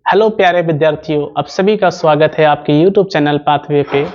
Hello प्यारे विद्यार्थियों, आप सभी का स्वागत है आपके YouTube चैनल पाथवे पे।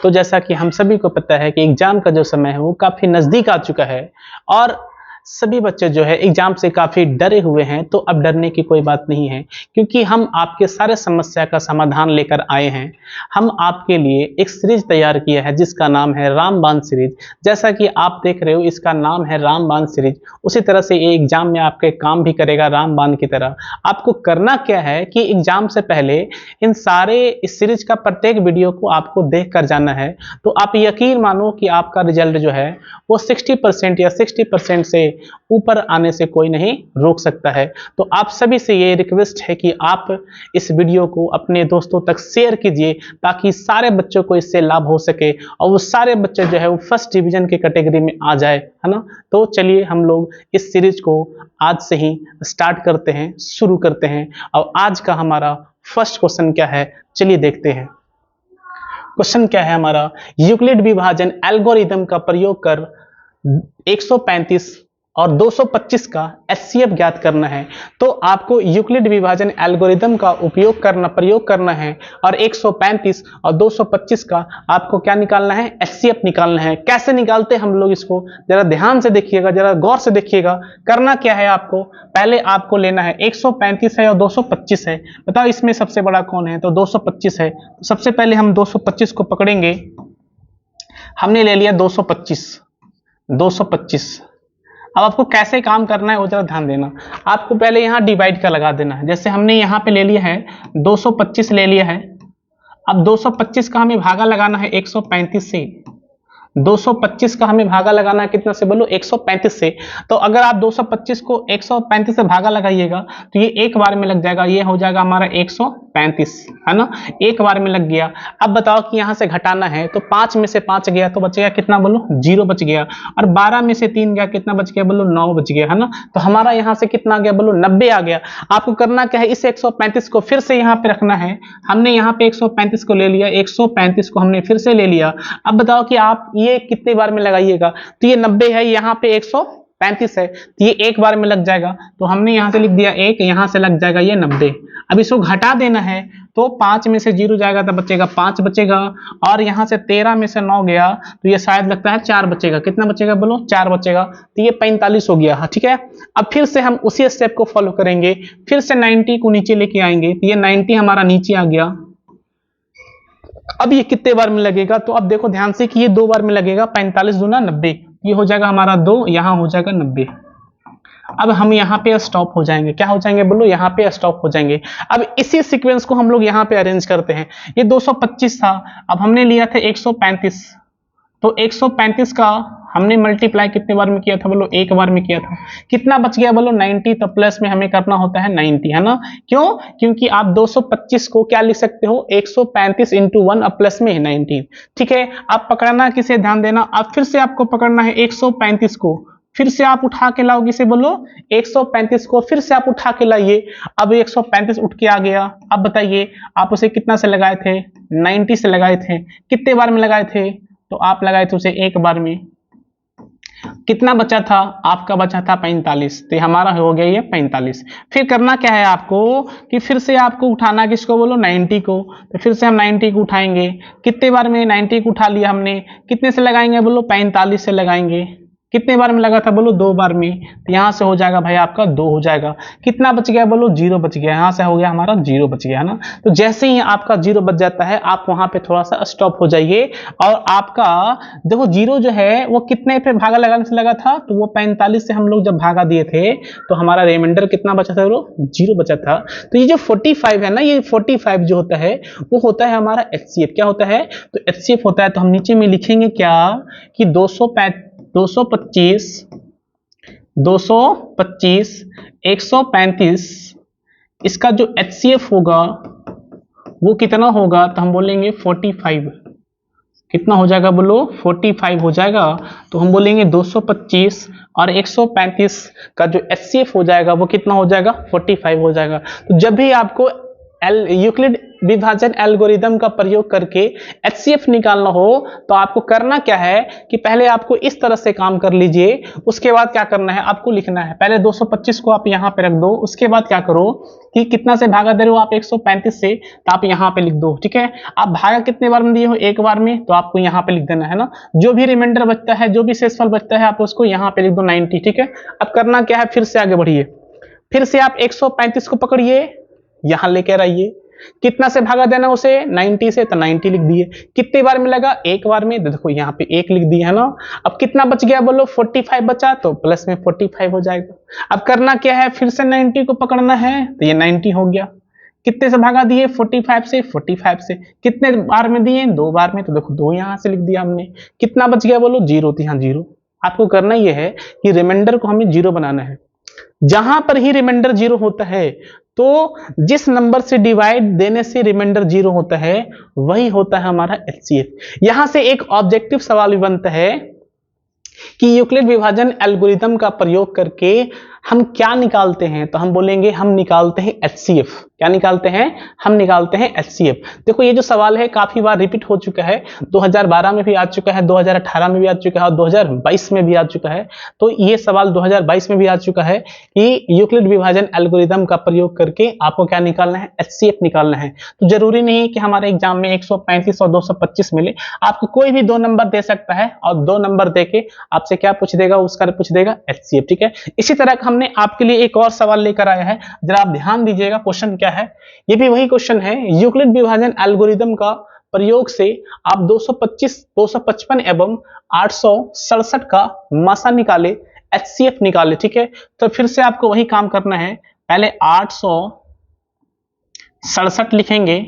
तो जैसा कि हम सभी को पता है कि एग्जाम का जो समय है वो काफ़ी नज़दीक आ चुका है और सभी बच्चे जो है एग्जाम से काफ़ी डरे हुए हैं। तो अब डरने की कोई बात नहीं है, क्योंकि हम आपके सारे समस्या का समाधान लेकर आए हैं। हम आपके लिए एक सीरीज तैयार किया है जिसका नाम है रामबाण सीरीज। जैसा कि आप देख रहे हो, इसका नाम है रामबाण सीरीज। उसी तरह से ये एग्जाम में आपके काम भी करेगा रामबाण की तरह। आपको करना क्या है कि एग्जाम से पहले इन सारे इस सीरीज का प्रत्येक वीडियो को आपको देख कर जाना है। तो आप यकीन मानो कि आपका रिजल्ट जो है वो 60% या 60% से ऊपर आने से कोई नहीं रोक सकता है। तो आप सभी से ये रिक्वेस्ट है कि आप इस वीडियो को अपने दोस्तों तक शेयर कीजिए, ताकि सारे बच्चों को इससे लाभ हो सके और वो सारे बच्चे जो है वो फर्स्ट डिवीजन की कैटेगरी में आ जाए, है ना। तो चलिए हम लोग इस सीरीज को आज से ही स्टार्ट करते हैं, शुरू करते हैं। और आज का हमारा फर्स्ट क्वेश्चन क्या है, चलिए देखते हैं। क्वेश्चन क्या है हमारा, यूक्लिड विभाजन एल्गोरिथम का प्रयोग कर 135 और 225 का एचसीएफ ज्ञात करना है। तो आपको यूक्लिड विभाजन एल्गोरिथम का प्रयोग करना है और 135 और 225 का आपको क्या निकालना है, एचसीएफ निकालना है। कैसे निकालते हैं हम लोग इसको, जरा ध्यान से देखिएगा, जरा गौर से देखिएगा। करना क्या है, आपको पहले आपको लेना है 135 है और 225 है। बताओ इसमें सबसे बड़ा कौन है, तो 225 है। तो सबसे पहले हम 225 को पकड़ेंगे। हमने ले लिया 225। अब आपको कैसे काम करना है वो जरा ध्यान देना। आपको पहले यहाँ डिवाइड का लगा देना है। जैसे हमने यहाँ पे ले लिया है 225 ले लिया है। अब 225 का हमें भागा लगाना है 135 से। 225 का हमें भागा लगाना है कितना से, बोलो 135 से। तो अगर आप 225 को 135 से भागा लगाइएगा तो ये एक बार में लग जाएगा, ये हो जाएगा हमारा 135, है ना, एक बार में लग गया। अब बताओ कि यहाँ से घटाना है तो 5 में से 5 गया तो बचेगा कितना, बोलो 0 बच गया। और 12 में से 3 गया, कितना बच गया, बोलो 9 बच गया, है ना। तो हमारा यहाँ से कितना आ गया, बोलो 90 आ गया। आपको करना क्या है, इस 135 को फिर से यहाँ पे रखना है। हमने यहाँ पे 135 को ले लिया, 135 को हमने फिर से ले लिया। अब बताओ कि आप ये कितने बार में लगाइएगा, तो ये 90 है, यहाँ पे 135 है, तो ये एक बार में लग जाएगा। तो हमने यहाँ से लिख दिया 1, यहाँ से लग जाएगा ये 90। अब इसको घटा देना है तो 5 में से 0 जाएगा तो बचेगा 5 बचेगा। और यहाँ से 13 में से 9 गया तो ये शायद लगता है 4 बचेगा। कितना बचेगा, बोलो 4 बचेगा। तो ये 45 हो गया, ठीक है। अब फिर से हम उसी स्टेप को फॉलो करेंगे, फिर से 90 को नीचे लेके आएंगे। तो ये 90 हमारा नीचे आ गया। अब ये कितने बार में लगेगा, तो अब देखो ध्यान से कि ये 2 बार में लगेगा। 45 दूना 90, ये हो जाएगा हमारा 2, यहाँ हो जाएगा 90। अब हम यहाँ पे स्टॉप हो जाएंगे। क्या हो जाएंगे, बोलो यहाँ पे स्टॉप हो जाएंगे। अब इसी सीक्वेंस को हम लोग यहाँ पे अरेंज करते हैं। ये 225 था, अब हमने लिया था 135। तो 135 का हमने मल्टीप्लाई कितने बार में किया था, बोलो एक बार में किया था। कितना बच गया, बोलो 90। तो प्लस में हमें करना होता है 90, है ना। क्यों, क्योंकि आप 225 को क्या लिख सकते हो, 135 इंटू 1 अब प्लस में 90, ठीक है। आप पकड़ना किसे, ध्यान देना। अब फिर से आपको पकड़ना है 135 को, फिर से आप उठा के लाओगे से, बोलो 135 को फिर से आप उठा के लाइए। अब 135 उठ के आ गया। अब बताइए आप उसे कितना से लगाए थे, 90 से लगाए थे। कितने बार में लगाए थे, तो आप लगाए थे उसे एक बार में। कितना बचा था, आपका बचा था 45, तो हमारा हो गया ये 45। फिर करना क्या है आपको कि फिर से आपको उठाना किसको, बोलो 90 को। तो फिर से हम 90 को उठाएंगे। कितने बार में 90 को उठा लिया हमने, कितने से लगाएंगे, बोलो 45 से लगाएंगे। कितने बार में लगा था, बोलो 2 बार में। तो यहाँ से हो जाएगा भाई आपका 2 हो जाएगा। कितना बच गया, बोलो 0 बच गया। यहाँ से हो गया हमारा 0 बच गया, है ना। तो जैसे ही आपका 0 बच जाता है आप वहां पे थोड़ा सा स्टॉप हो जाइए। और आपका देखो 0 जो है वो कितने पे भागा लगाने से लगा था, तो वो 45 से हम लोग जब भागा दिए थे तो हमारा रिमाइंडर कितना बचा था, बोलो 0 बचा था। तो ये जो 45 है ना, ये 45 जो होता है वो होता है हमारा एचसीएफ। क्या होता है, तो एचसीएफ होता है। तो हम नीचे में लिखेंगे क्या कि 225 135, इसका जो HCF होगा वो कितना होगा, तो हम बोलेंगे 45। कितना हो जाएगा, बोलो 45 हो जाएगा। तो हम बोलेंगे 225 और 135 का जो HCF हो जाएगा वो कितना हो जाएगा, 45 हो जाएगा। तो जब भी आपको यूक्लिड विभाजन एल्गोरिदम का प्रयोग करके एचसीएफ निकालना हो तो आपको करना क्या है कि पहले आपको इस तरह से काम कर लीजिए, उसके बाद क्या करना है आपको लिखना है, पहले 225 को आप यहाँ पे रख दो, उसके बाद क्या करो कि कितना से भागा दे रहे हो आप 135 से, तो आप यहाँ पे लिख दो, ठीक है। आप भागा कितने बार में दिए हो, एक बार में, तो आपको यहाँ पे लिख देना है ना। जो भी रिमाइंडर बचता है, जो भी शेषफल बचता है, आप उसको यहाँ पे लिख दो 90, ठीक है। अब करना क्या है, फिर से आगे बढ़िए, फिर से आप 135 को पकड़िए, यहां लेकर आइए, कितना से भागा देना उसे 90 से, तो 90 लिख दिए। कितनी बार में लगा, एक बार में, देखो यहाँ पे एक लिख दिया है ना। अब कितना बच गया बोलो, 45 बचा, तो प्लस में 45 हो जाएगा। अब करना क्या है, फिर से 90 को पकड़ना है, तो ये 90 हो गया। कितने से भागा दिए, 45 से, 45 से। कितने बार में दिए, 2 बार में, तो देखो 2 यहां से लिख दिया हमने। कितना बच गया बोलो, 0, तो यहाँ 0। आपको करना यह है कि रिमाइंडर को हमें 0 बनाना है। जहां पर ही रिमाइंडर 0 होता है, तो जिस नंबर से डिवाइड देने से रिमाइंडर 0 होता है, वही होता है हमारा एचसीएफ। यहां से एक ऑब्जेक्टिव सवाल भी बनता है कि यूक्लिड विभाजन एल्गोरिदम का प्रयोग करके हम क्या निकालते हैं, तो हम बोलेंगे हम निकालते हैं एचसीएफ। क्या निकालते हैं, हम निकालते हैं एचसीएफ। देखो ये जो सवाल है काफी बार रिपीट हो चुका है, 2012 में भी आ चुका है, 2018 में भी आ चुका है और 2022 में भी आ चुका है। तो ये सवाल 2022 में भी आ चुका है कि यूक्लिड विभाजन एल्गोरिदम का प्रयोग करके आपको क्या निकालना है, एचसीएफ निकालना है। तो जरूरी नहीं कि हमारे एग्जाम में 135 और 225 मिले, आपको कोई भी 2 नंबर दे सकता है और 2 नंबर देके आपसे क्या पूछ देगा, उसका पूछ देगा एचसीएफ, ठीक है। इसी तरह हमने आपके लिए एक और सवाल लेकर आया है, जरा आप ध्यान दीजिएगा क्वेश्चन क्या है। ये भी वही क्वेश्चन है, यूक्लिड विभाजन एल्गोरिदम का प्रयोग से आप 225, 255 एवं 867 का मासा निकाले, एचसीएफ निकाले, ठीक है। तो फिर से आपको वही काम करना है, पहले 867 लिखेंगे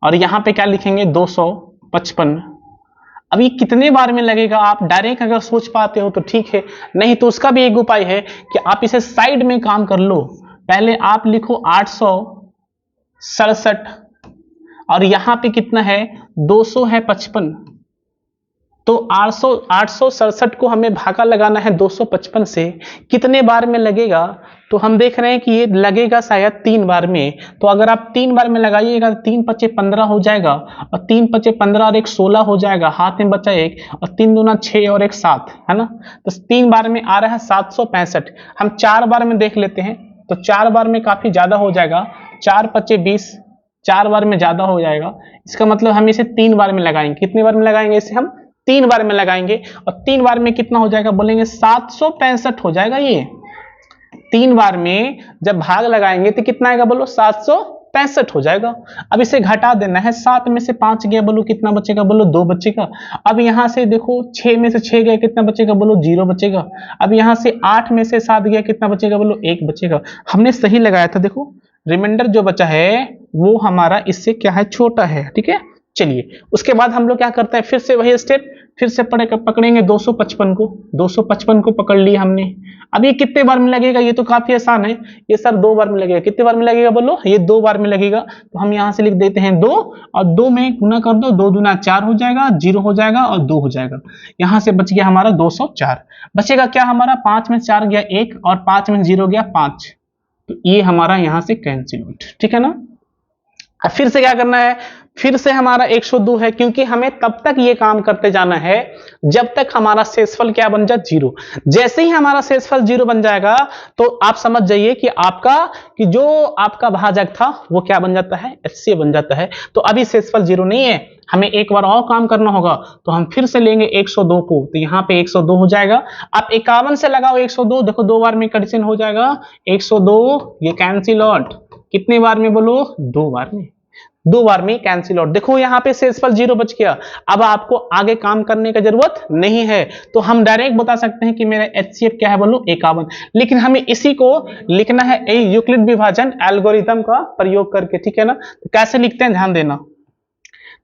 और यहां पे क्या लिखेंगे, 255। अब ये कितने बार में लगेगा, आप डायरेक्ट अगर सोच पाते हो तो ठीक है, नहीं तो उसका भी एक उपाय है कि आप इसे साइड में काम कर लो। पहले आप लिखो 867 और यहां पे कितना है, 200 है 55, तो 867 को हमें भागा लगाना है 255 से। कितने बार में लगेगा, तो हम देख रहे हैं कि ये लगेगा शायद 3 बार में। तो अगर आप 3 बार में लगाइएगा तो 3 पचे 15 हो जाएगा और 3 पचे 15 और 1 16 हो जाएगा, हाथ में बचा 1 और 3 दूना 6 और 1 7, है ना। तो 3 बार में आ रहा है 765। हम 4 बार में देख लेते हैं, तो 4 बार में काफी ज्यादा हो जाएगा, 4 पचे 20, 4 बार में ज्यादा हो जाएगा। इसका मतलब हम इसे 3 बार में लगाएंगे। कितने बार में लगाएंगे इसे, हम 3 बार में लगाएंगे और 3 बार में कितना हो जाएगा, बोलेंगे 765 हो जाएगा। ये 3 बार में जब भाग लगाएंगे तो कितना आएगा, बोलो 765 हो जाएगा। अब इसे घटा देना है, 7 में से 5 गया, बोलो कितना बचेगा, बोलो 2 बचेगा। अब यहां से देखो 6 में से 6 गया, कितना बचेगा, बोलो 0 बचेगा। अब यहां से 8 में से 7 गया, कितना बचेगा, बोलो 1 बचेगा। हमने सही लगाया था, देखो रिमाइंडर जो बचा है वो हमारा इससे क्या है, छोटा है, ठीक है। चलिए उसके बाद हम लोग क्या करते हैं, फिर से वही स्टेप, फिर से पकड़ेंगे 255 को, 255 को पकड़ लिया हमने। अब ये कितने बार में लगेगा, ये तो काफी आसान है, ये सर 2 बार में लगेगा। कितने बार में लगेगा, बोलो ये 2 बार में लगेगा। तो हम यहां से लिख देते हैं 2 और 2 में गुना कर दो, 2 दूना 4 हो जाएगा, 0 हो जाएगा और 2 हो जाएगा। यहां से बच गया हमारा 204। बचेगा क्या हमारा, 5 में 4 गया 1 और 5 में 0 गया 5, तो ये हमारा यहां से कैंसिल आउट, ठीक है ना। अब फिर से क्या करना है, फिर से हमारा 102 है, क्योंकि हमें तब तक ये काम करते जाना है जब तक हमारा शेषफल क्या बन जाए, 0। जैसे ही हमारा शेषफल 0 बन जाएगा तो आप समझ जाइए कि जो आपका भाजक था वो क्या बन जाता है, एचसीएफ बन जाता है। तो अभी शेषफल 0 नहीं है, हमें एक बार और काम करना होगा। तो हम फिर से लेंगे 102 को, तो यहाँ पे 102 हो जाएगा। आप 51 से लगाओ 102, देखो 2 बार में एडिशन हो जाएगा, 102 ये कैंसिल आउट। कितने बार में, बोलो 2 बार में, 2 बार में कैंसिल आउट। देखो यहाँ पे शेषफल 0 बच गया। अब आपको आगे काम करने की जरूरत नहीं है, तो हम डायरेक्ट बता सकते हैं कि मेरा एचसीएफ क्या है, बोलो 51। लेकिन हमें इसी को लिखना है यूक्लिड विभाजन एल्गोरिथम का प्रयोग करके, ठीक है ना। तो कैसे लिखते हैं ध्यान देना।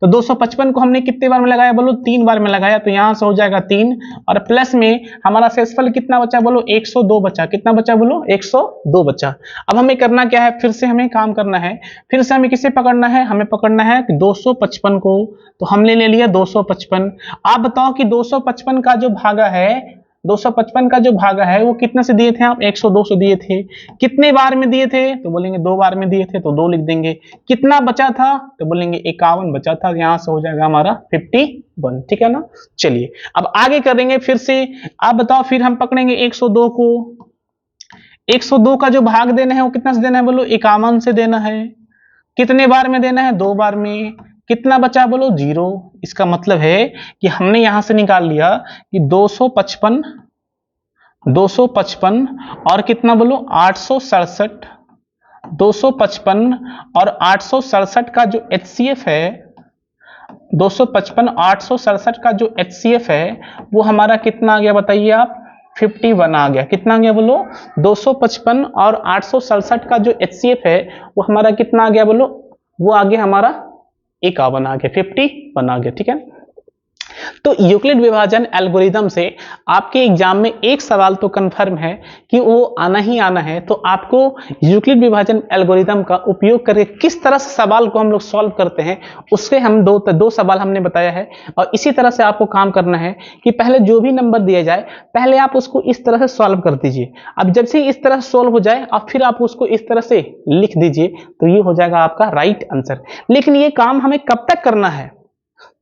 तो 255 को हमने कितने बार में लगाया, बोलो 3 बार में लगाया, तो यहां से हो जाएगा 3 और प्लस में हमारा शेषफल कितना बचा, बोलो 102 बचा। कितना बचा, बोलो 102 बचा। अब हमें करना क्या है, फिर से हमें काम करना है। फिर से हमें किसे पकड़ना है, हमें पकड़ना है 255 को। तो हमने ले लिया 255। आप बताओ कि 255 का जो भागा है 255 का जो भागा है वो कितने से दिए थे आप, 102 से दिए थे। कितने बार में दिए थे, तो बोलेंगे 2 बार में दिए थे तो 2 लिख देंगे। कितना बचा था, तो बोलेंगे 51 बचा था, यहां से हो जाएगा हमारा 51, ठीक है ना। चलिए अब आगे करेंगे फिर से। आप बताओ, फिर हम पकड़ेंगे 102 को। 102 का जो भाग देना है वो कितना से देना है, बोलो 51 से देना है। कितने बार में देना है, 2 बार में। कितना बचा, बोलो 0। इसका मतलब है कि हमने यहां से निकाल लिया कि 255 और कितना बोलो 867। 255 और 867 का जो HCF है, 255 867 का जो HCF है वो हमारा कितना आ गया बताइए आप, 51 आ गया। कितना आ गया बोलो, 255 और 867 का जो HCF है वो हमारा कितना आ गया बोलो, वो आ गया हमारा 51 आ गया, 51 आ गया, ठीक है। तो यूक्लिड विभाजन एल्गोरिदम से आपके एग्जाम में एक सवाल तो कंफर्म है कि वो आना ही आना है। तो आपको यूक्लिड विभाजन एल्गोरिदम का उपयोग करके किस तरह से सवाल को हम लोग सॉल्व करते हैं, उससे हम दो सवाल हमने बताया है। और इसी तरह से आपको काम करना है कि पहले जो भी नंबर दिया जाए पहले आप उसको इस तरह से सॉल्व कर दीजिए। अब जब से इस तरह से सॉल्व हो जाए और फिर आप उसको इस तरह से लिख दीजिए तो ये हो जाएगा आपका राइट आंसर। लेकिन ये काम हमें कब तक करना है,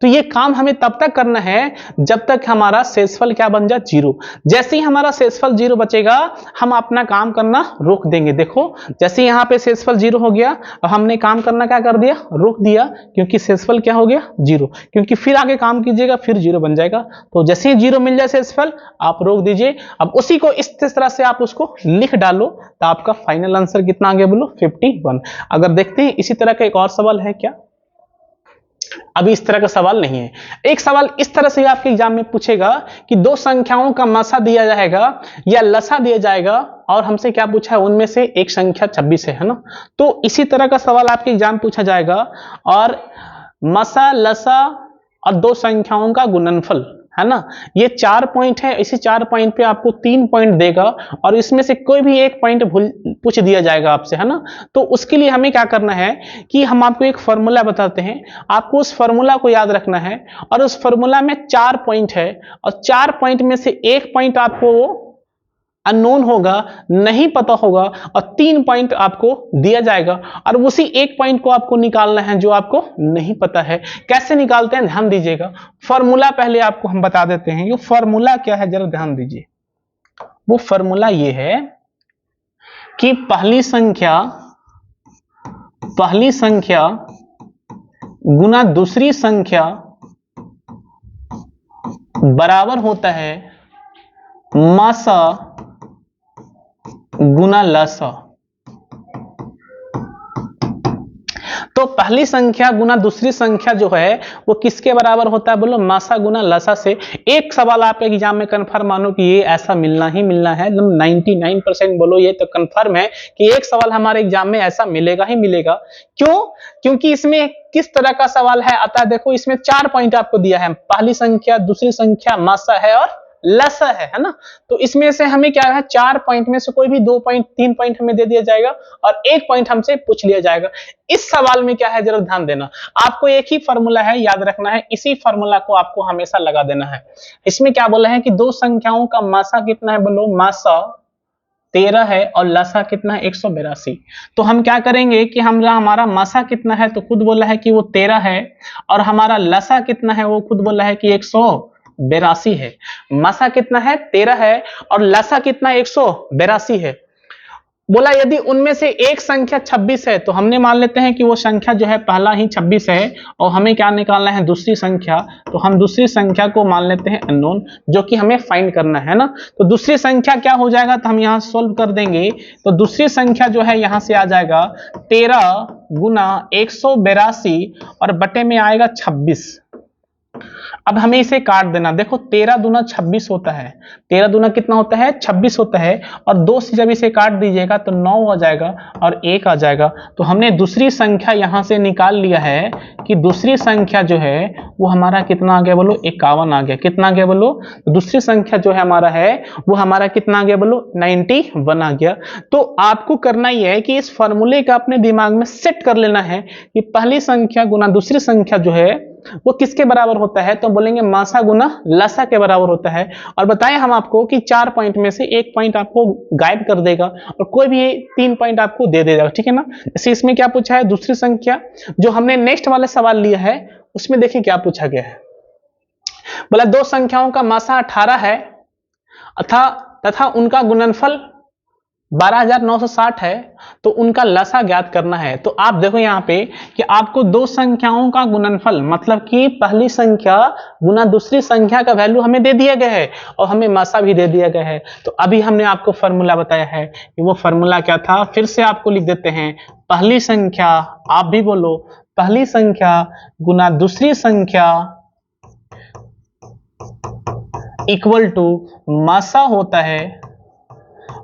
तो ये काम हमें तब तक करना है जब तक हमारा शेषफल क्या बन जाए, 0। जैसे ही हमारा शेषफल 0 बचेगा हम अपना काम करना रोक देंगे। देखो जैसे यहाँ पे शेषफल 0 हो गया और हमने काम करना क्या कर दिया, रोक दिया, क्योंकि शेषफल क्या हो गया, 0। क्योंकि फिर आगे काम कीजिएगा फिर 0 बन जाएगा। तो जैसे ही 0 मिल जाए शेषफल आप रोक दीजिए। अब उसी को इस तरह से आप उसको लिख डालो तो आपका फाइनल आंसर कितना आ गया बोलो, 51। अगर देखते हैं इसी तरह का एक और सवाल है क्या, अभी इस तरह का सवाल नहीं है। एक सवाल इस तरह से आपके एग्जाम में पूछेगा कि दो संख्याओं का मसा दिया जाएगा या लसा दिया जाएगा और हमसे क्या पूछा है, उनमें से एक संख्या 26 है ना। तो इसी तरह का सवाल आपके एग्जाम पूछा जाएगा और मसा लसा और दो संख्याओं का गुणनफल है ना। ये 4 पॉइंट है, इसी 4 पॉइंट पे आपको 3 पॉइंट देगा और इसमें से कोई भी एक पॉइंट पूछ दिया जाएगा आपसे, है ना। तो उसके लिए हमें क्या करना है कि हम आपको एक फॉर्मूला बताते हैं, आपको उस फॉर्मूला को याद रखना है। और उस फॉर्मूला में 4 पॉइंट है और 4 पॉइंट में से एक पॉइंट आपको अननोन होगा, नहीं पता होगा, और 3 पॉइंट आपको दिया जाएगा और उसी एक पॉइंट को आपको निकालना है जो आपको नहीं पता है। कैसे निकालते हैं ध्यान दीजिएगा। फॉर्मूला पहले आपको हम बता देते हैं। ये फॉर्मूला क्या है जरा ध्यान दीजिए। वो फॉर्मूला ये है कि पहली संख्या गुना दूसरी संख्या बराबर होता है मासा गुना लसा। तो पहली संख्या गुना दूसरी संख्या जो है वो किसके बराबर होता है बोलो, मासा गुना लसा से। एक सवाल आपके एग्जाम में कंफर्म मानो कि ये ऐसा मिलना ही मिलना है, 99% बोलो ये तो कंफर्म है कि एक सवाल हमारे एग्जाम में ऐसा मिलेगा ही मिलेगा। क्यों, क्योंकि इसमें किस तरह का सवाल है आता है, देखो इसमें 4 पॉइंट आपको दिया है, पहली संख्या दूसरी संख्या मासा है और लसा है ना। तो इसमें से हमें क्या है, 4 पॉइंट में से कोई भी 2 पॉइंट 3 पॉइंट हमें दे दिया जाएगा और एक पॉइंट हमसे पूछ लिया जाएगा। इस सवाल में क्या है जरा ध्यान देना, आपको एक ही फॉर्मूला है याद रखना है, इसी फॉर्मूला को आपको हमेशा लगा देना है। इसमें क्या बोला है कि दो संख्याओं का मासा कितना है बोलो, मासा 13 है और लसा कितना है 182। तो हम क्या करेंगे कि हमारा मासा कितना है तो खुद बोला है कि वो 13 है और हमारा लसा कितना है वो खुद बोला है कि 182 है। मासा कितना है 13 है और लसा कितना 182 है। बोला यदि उनमें से एक संख्या 26 है तो हमने मान लेते हैं कि वो संख्या जो है पहला ही 26 है और हमें क्या निकालना है दूसरी संख्या। तो हम दूसरी संख्या को मान लेते हैं अननोन, जो कि हमें फाइंड करना है ना। तो दूसरी संख्या क्या हो जाएगा तो हम यहां सोल्व कर देंगे। तो दूसरी संख्या जो है यहां से आ जाएगा 13 गुना 182 और बटे में आएगा 26। अब हमें इसे काट देना। देखो 13 दूना 26 होता है, 13 दूना कितना होता है 26 होता है और 2 से जब इसे काट दीजिएगा तो 9 हो जाएगा और 1 आ जाएगा। तो हमने दूसरी संख्या यहां से निकाल लिया है कि दूसरी संख्या जो है वो हमारा कितना आ गया बोलो 51 आ गया। कितना आ गया बोलो, दूसरी संख्या जो है हमारा है वो हमारा कितना आ गया बोलो 91 आ गया। तो आपको करना ही है कि इस फॉर्मूले का अपने दिमाग में सेट कर लेना है कि पहली संख्या गुना दूसरी संख्या जो है वो किसके बराबर होता है, तो बोलेंगे मासा गुना लसा के बराबर होता है। और बताएं हम आपको कि 4 पॉइंट में से 1 पॉइंट आपको गाइड कर देगा और कोई भी 3 पॉइंट आपको दे देगा, ठीक है ना। जैसे इसमें क्या पूछा है, दूसरी संख्या, जो हमने नेक्स्ट वाले सवाल लिया है उसमें देखिए क्या पूछा गया है। बोला दो संख्याओं का मासा 18 है तथा उनका गुणनफल 12,960 है, तो उनका लसा ज्ञात करना है। तो आप देखो यहाँ पे कि आपको दो संख्याओं का गुणनफल मतलब कि पहली संख्या गुना दूसरी संख्या का वैल्यू हमें दे दिया गया है और हमें मासा भी दे दिया गया है। तो अभी हमने आपको फॉर्मूला बताया है कि वो फॉर्मूला क्या था, फिर से आपको लिख देते हैं। पहली संख्या, आप भी बोलो, पहली संख्या गुना दूसरी संख्या इक्वल टू मासा होता है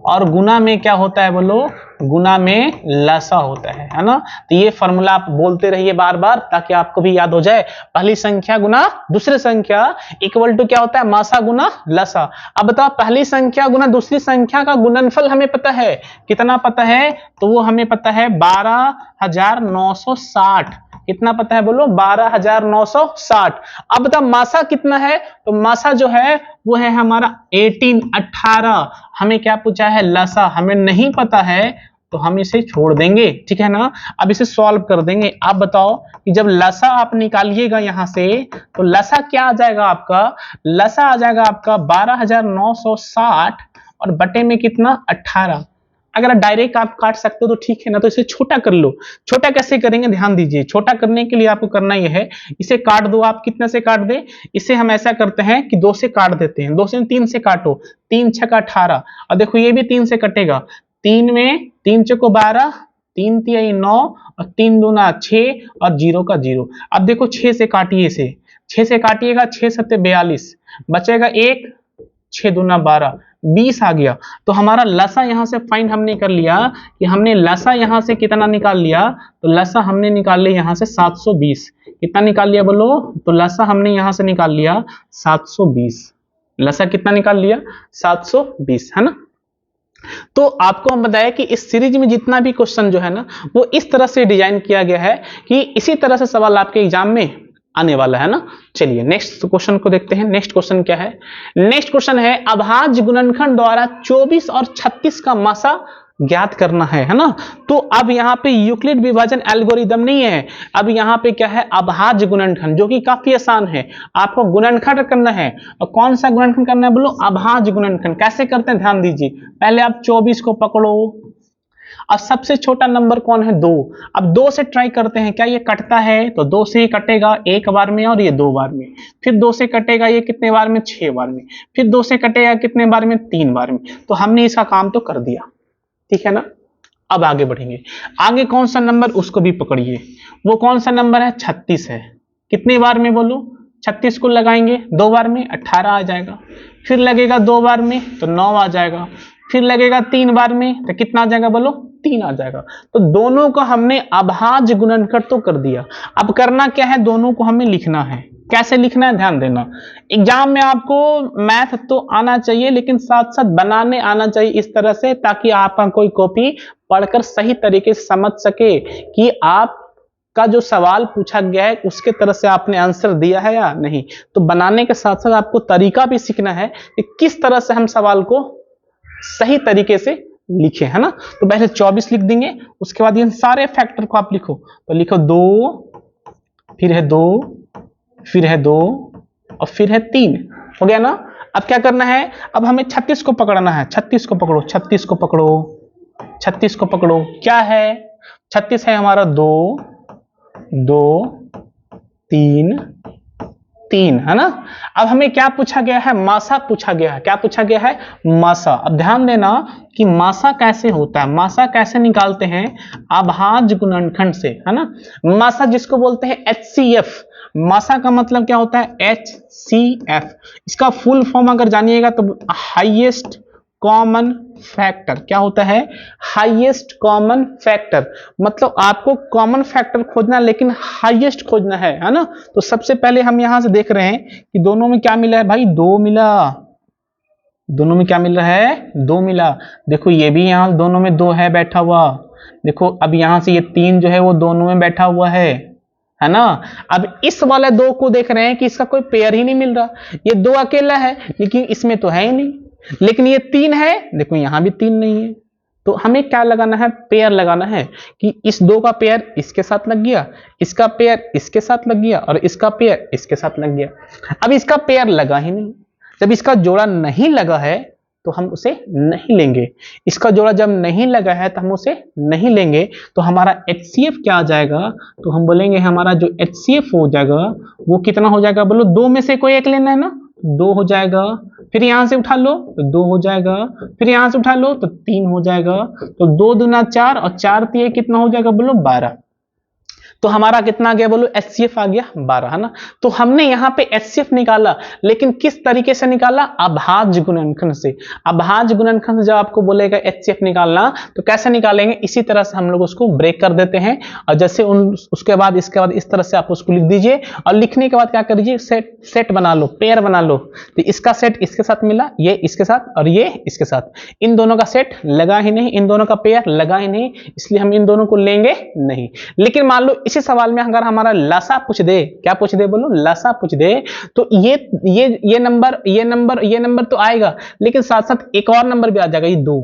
और गुना में क्या होता है, बोलो, गुना में लसा होता है ना। तो ये फॉर्मूला आप बोलते रहिए बार बार ताकि आपको भी याद हो जाए। पहली संख्या गुना दूसरी संख्या इक्वल टू क्या होता है, मासा गुना लसा। अब बताओ पहली संख्या गुना दूसरी संख्या का गुणनफल हमें पता है, कितना पता है, तो वो हमें पता है 12,960। कितना पता है, बोलो, 12,960। अब बताओ मासा कितना है, तो मासा जो है वो है हमारा 18। हमें क्या पूछा है, लसा हमें नहीं पता है तो हम इसे छोड़ देंगे, ठीक है ना। अब इसे सॉल्व कर देंगे। आप बताओ कि जब लसा आप निकालिएगा यहां से तो लसा क्या आ जाएगा आपका, लसा आ जाएगा आपका 12,960 और बटे में कितना, 18। अगर डायरेक्ट आप काट सकते हो तो ठीक है ना, तो इसे छोटा कर लो। छोटा कैसे करेंगे, ध्यान दीजिए। छोटा करने के लिए आपको करना यह है, इसे काट दो। आप कितने से काट दे, इसे हम ऐसा करते हैं कि 2 से काट देते हैं। 2 से 3 से काटो, 3 6 का 18। और देखो ये भी 3 से कटेगा, 3 में 3 चौको 12, 3 तिहाई 9 और 3 दूना 6 और 0 का 0। अब देखो 6 से काटिए, इसे 6 से काटिएगा, 6 सत्ते 42, बचेगा 1, 6 दूना 12, 20 आ गया। तो हमारा लसा यहां से फाइंड हमने कर लिया कि हमने लसा यहां से कितना निकाल लिया, तो लसा हमने निकाल लिया यहां से 720। कितना निकाल लिया, बोलो, तो लसा हमने यहां से निकाल लिया 720। लसा कितना निकाल लिया, 720, है ना। तो आपको हम बताया कि इस सीरीज में जितना भी क्वेश्चन जो है ना वो इस तरह से डिजाइन किया गया है कि इसी तरह से सवाल आपके एग्जाम में आने वाला है ना। चलिए नेक्स्ट क्वेश्चन को देखते हैं। नेक्स्ट क्वेश्चन क्या है, नेक्स्ट क्वेश्चन है अभाज्य गुणनखंड द्वारा 24 और 36 का मासा ज्ञात करना है ना। तो अब यहाँ पे यूक्लिड विभाजन एल्गोरिदम नहीं है, अब यहाँ पे क्या है, अभाज्य गुणनखंड, जो कि काफी आसान है। आपको गुणनखंड करना है, और कौन सा गुणनखंड करना है, बोलो, अभाज्य गुणनखंड। कैसे करते हैं, ध्यान दीजिए। पहले आप 24 को पकड़ो, अब सबसे छोटा नंबर कौन है, 2। अब 2 से ट्राई करते हैं, क्या ये कटता है, तो 2 से ही कटेगा 1 बार में और ये 2 बार में। फिर 2 से कटेगा ये कितने बार में, 6 बार में। फिर 2 से कटेगा कितने बार में, 3 बार में। तो हमने इसका काम तो कर दिया, ठीक है ना। अब आगे बढ़ेंगे। आगे कौन सा नंबर, उसको भी पकड़िए। वो कौन सा नंबर है, 36 है। कितने बार में, बोलो, 36 को लगाएंगे 2 बार में, 18 आ जाएगा। फिर लगेगा 2 बार में तो 9 आ जाएगा। फिर लगेगा 3 बार में तो कितना आ जाएगा, बोलो, 3 आ जाएगा। तो दोनों को हमने अभाज्य गुणनखंड तो कर दिया। अब करना क्या है, दोनों को हमें लिखना है। कैसे लिखना है, ध्यान देना। एग्जाम में आपको मैथ तो आना चाहिए लेकिन साथ साथ बनाने आना चाहिए इस तरह से, ताकि आपका कोई कॉपी पढ़कर सही तरीके से समझ सके कि आप का जो सवाल पूछा गया है उसके तरह से आपने आंसर दिया है या नहीं। तो बनाने के साथ साथ आपको तरीका भी सीखना है कि किस तरह से हम सवाल को सही तरीके से लिखे, है ना। तो पहले 24 लिख देंगे, उसके बाद इन सारे फैक्टर को आप लिखो। तो लिखो 2, फिर है 2, फिर है 2 और फिर है 3, हो गया ना। अब क्या करना है, अब हमें 36 को पकड़ना है। 36 को पकड़ो, 36 को पकड़ो, 36 को पकड़ो। क्या है, 36 है हमारा 2 2 3 3, है ना। अब हमें क्या पूछा गया है, मासा पूछा गया है। क्या पूछा गया है, मासा। अब ध्यान देना कि मासा कैसे होता है, मासा कैसे निकालते हैं, अभाज्य गुणनखंड से, है ना। मासा जिसको बोलते हैं HCF, मासा का मतलब क्या होता है, HCF। इसका फुल फॉर्म अगर जानिएगा तो हाईएस्ट कॉमन फैक्टर। क्या होता है, हाईएस्ट कॉमन फैक्टर। मतलब आपको कॉमन फैक्टर खोजना लेकिन हाईएस्ट खोजना है ना। तो सबसे पहले हम यहां से देख रहे हैं कि दोनों में क्या मिला है भाई, 2 मिला। दोनों में क्या मिल रहा है, 2 मिला। देखो ये भी यहां दोनों में 2 है बैठा हुआ। देखो अब यहां से ये 3 जो है वो दोनों में बैठा हुआ है है ना। अब इस वाले दो को देख रहे हैं कि इसका कोई पेयर ही नहीं मिल रहा, ये दो अकेला है लेकिन इसमें तो है ही नहीं, लेकिन ये तीन है, देखो यहां भी तीन नहीं है। तो हमें क्या लगाना है, पेयर लगाना है कि इस दो का पेयर इसके साथ लग गया, इसका पेयर इसके साथ लग गया और इसका पेयर इसके साथ लग गया। अब इसका पेयर लगा ही नहीं, जब इसका जोड़ा नहीं लगा है तो हम उसे नहीं लेंगे, इसका जोड़ा जब नहीं लगा है तो हम उसे नहीं लेंगे। तो हमारा HCF क्या आ जाएगा, तो हम बोलेंगे हमारा जो HCF हो जाएगा वो कितना हो जाएगा, बोलो दो में से कोई एक लेना है ना, दो हो जाएगा, फिर यहां से उठा लो तो दो हो जाएगा, फिर यहां से उठा लो तो तीन हो जाएगा, तो दो दूना चार और चार तीन कितना हो जाएगा, बोलो 12। तो हमारा कितना आ गया, बोलो HCF आ गया 12, है ना। तो हमने यहाँ पे HCF निकाला, लेकिन किस तरीके से निकाला, अभाज्य गुणनखंड से। अभाज्य गुणनखंड से जब आपको बोलेगा HCF निकालना तो कैसे निकालेंगे, इसी तरह से हम लोग उसको ब्रेक कर देते हैं, और जैसे उसके बाद इसके बाद इस तरह से आप उसको लिख दीजिए, और लिखने के बाद क्या करिए, सेट बना लो, पेयर बना लो। तो इसका सेट इसके साथ मिला, ये इसके साथ और ये इसके साथ, इन दोनों का सेट लगा ही नहीं, इन दोनों का पेयर लगा ही नहीं, इसलिए हम इन दोनों को लेंगे नहीं। लेकिन मान लो इसी सवाल में अगर हमारा लसा पूछ दे, क्या पूछ दे, बोलो लसा पूछ दे, तो ये नंबर तो आएगा, लेकिन साथ साथ एक और नंबर भी आ जाएगा, ये 2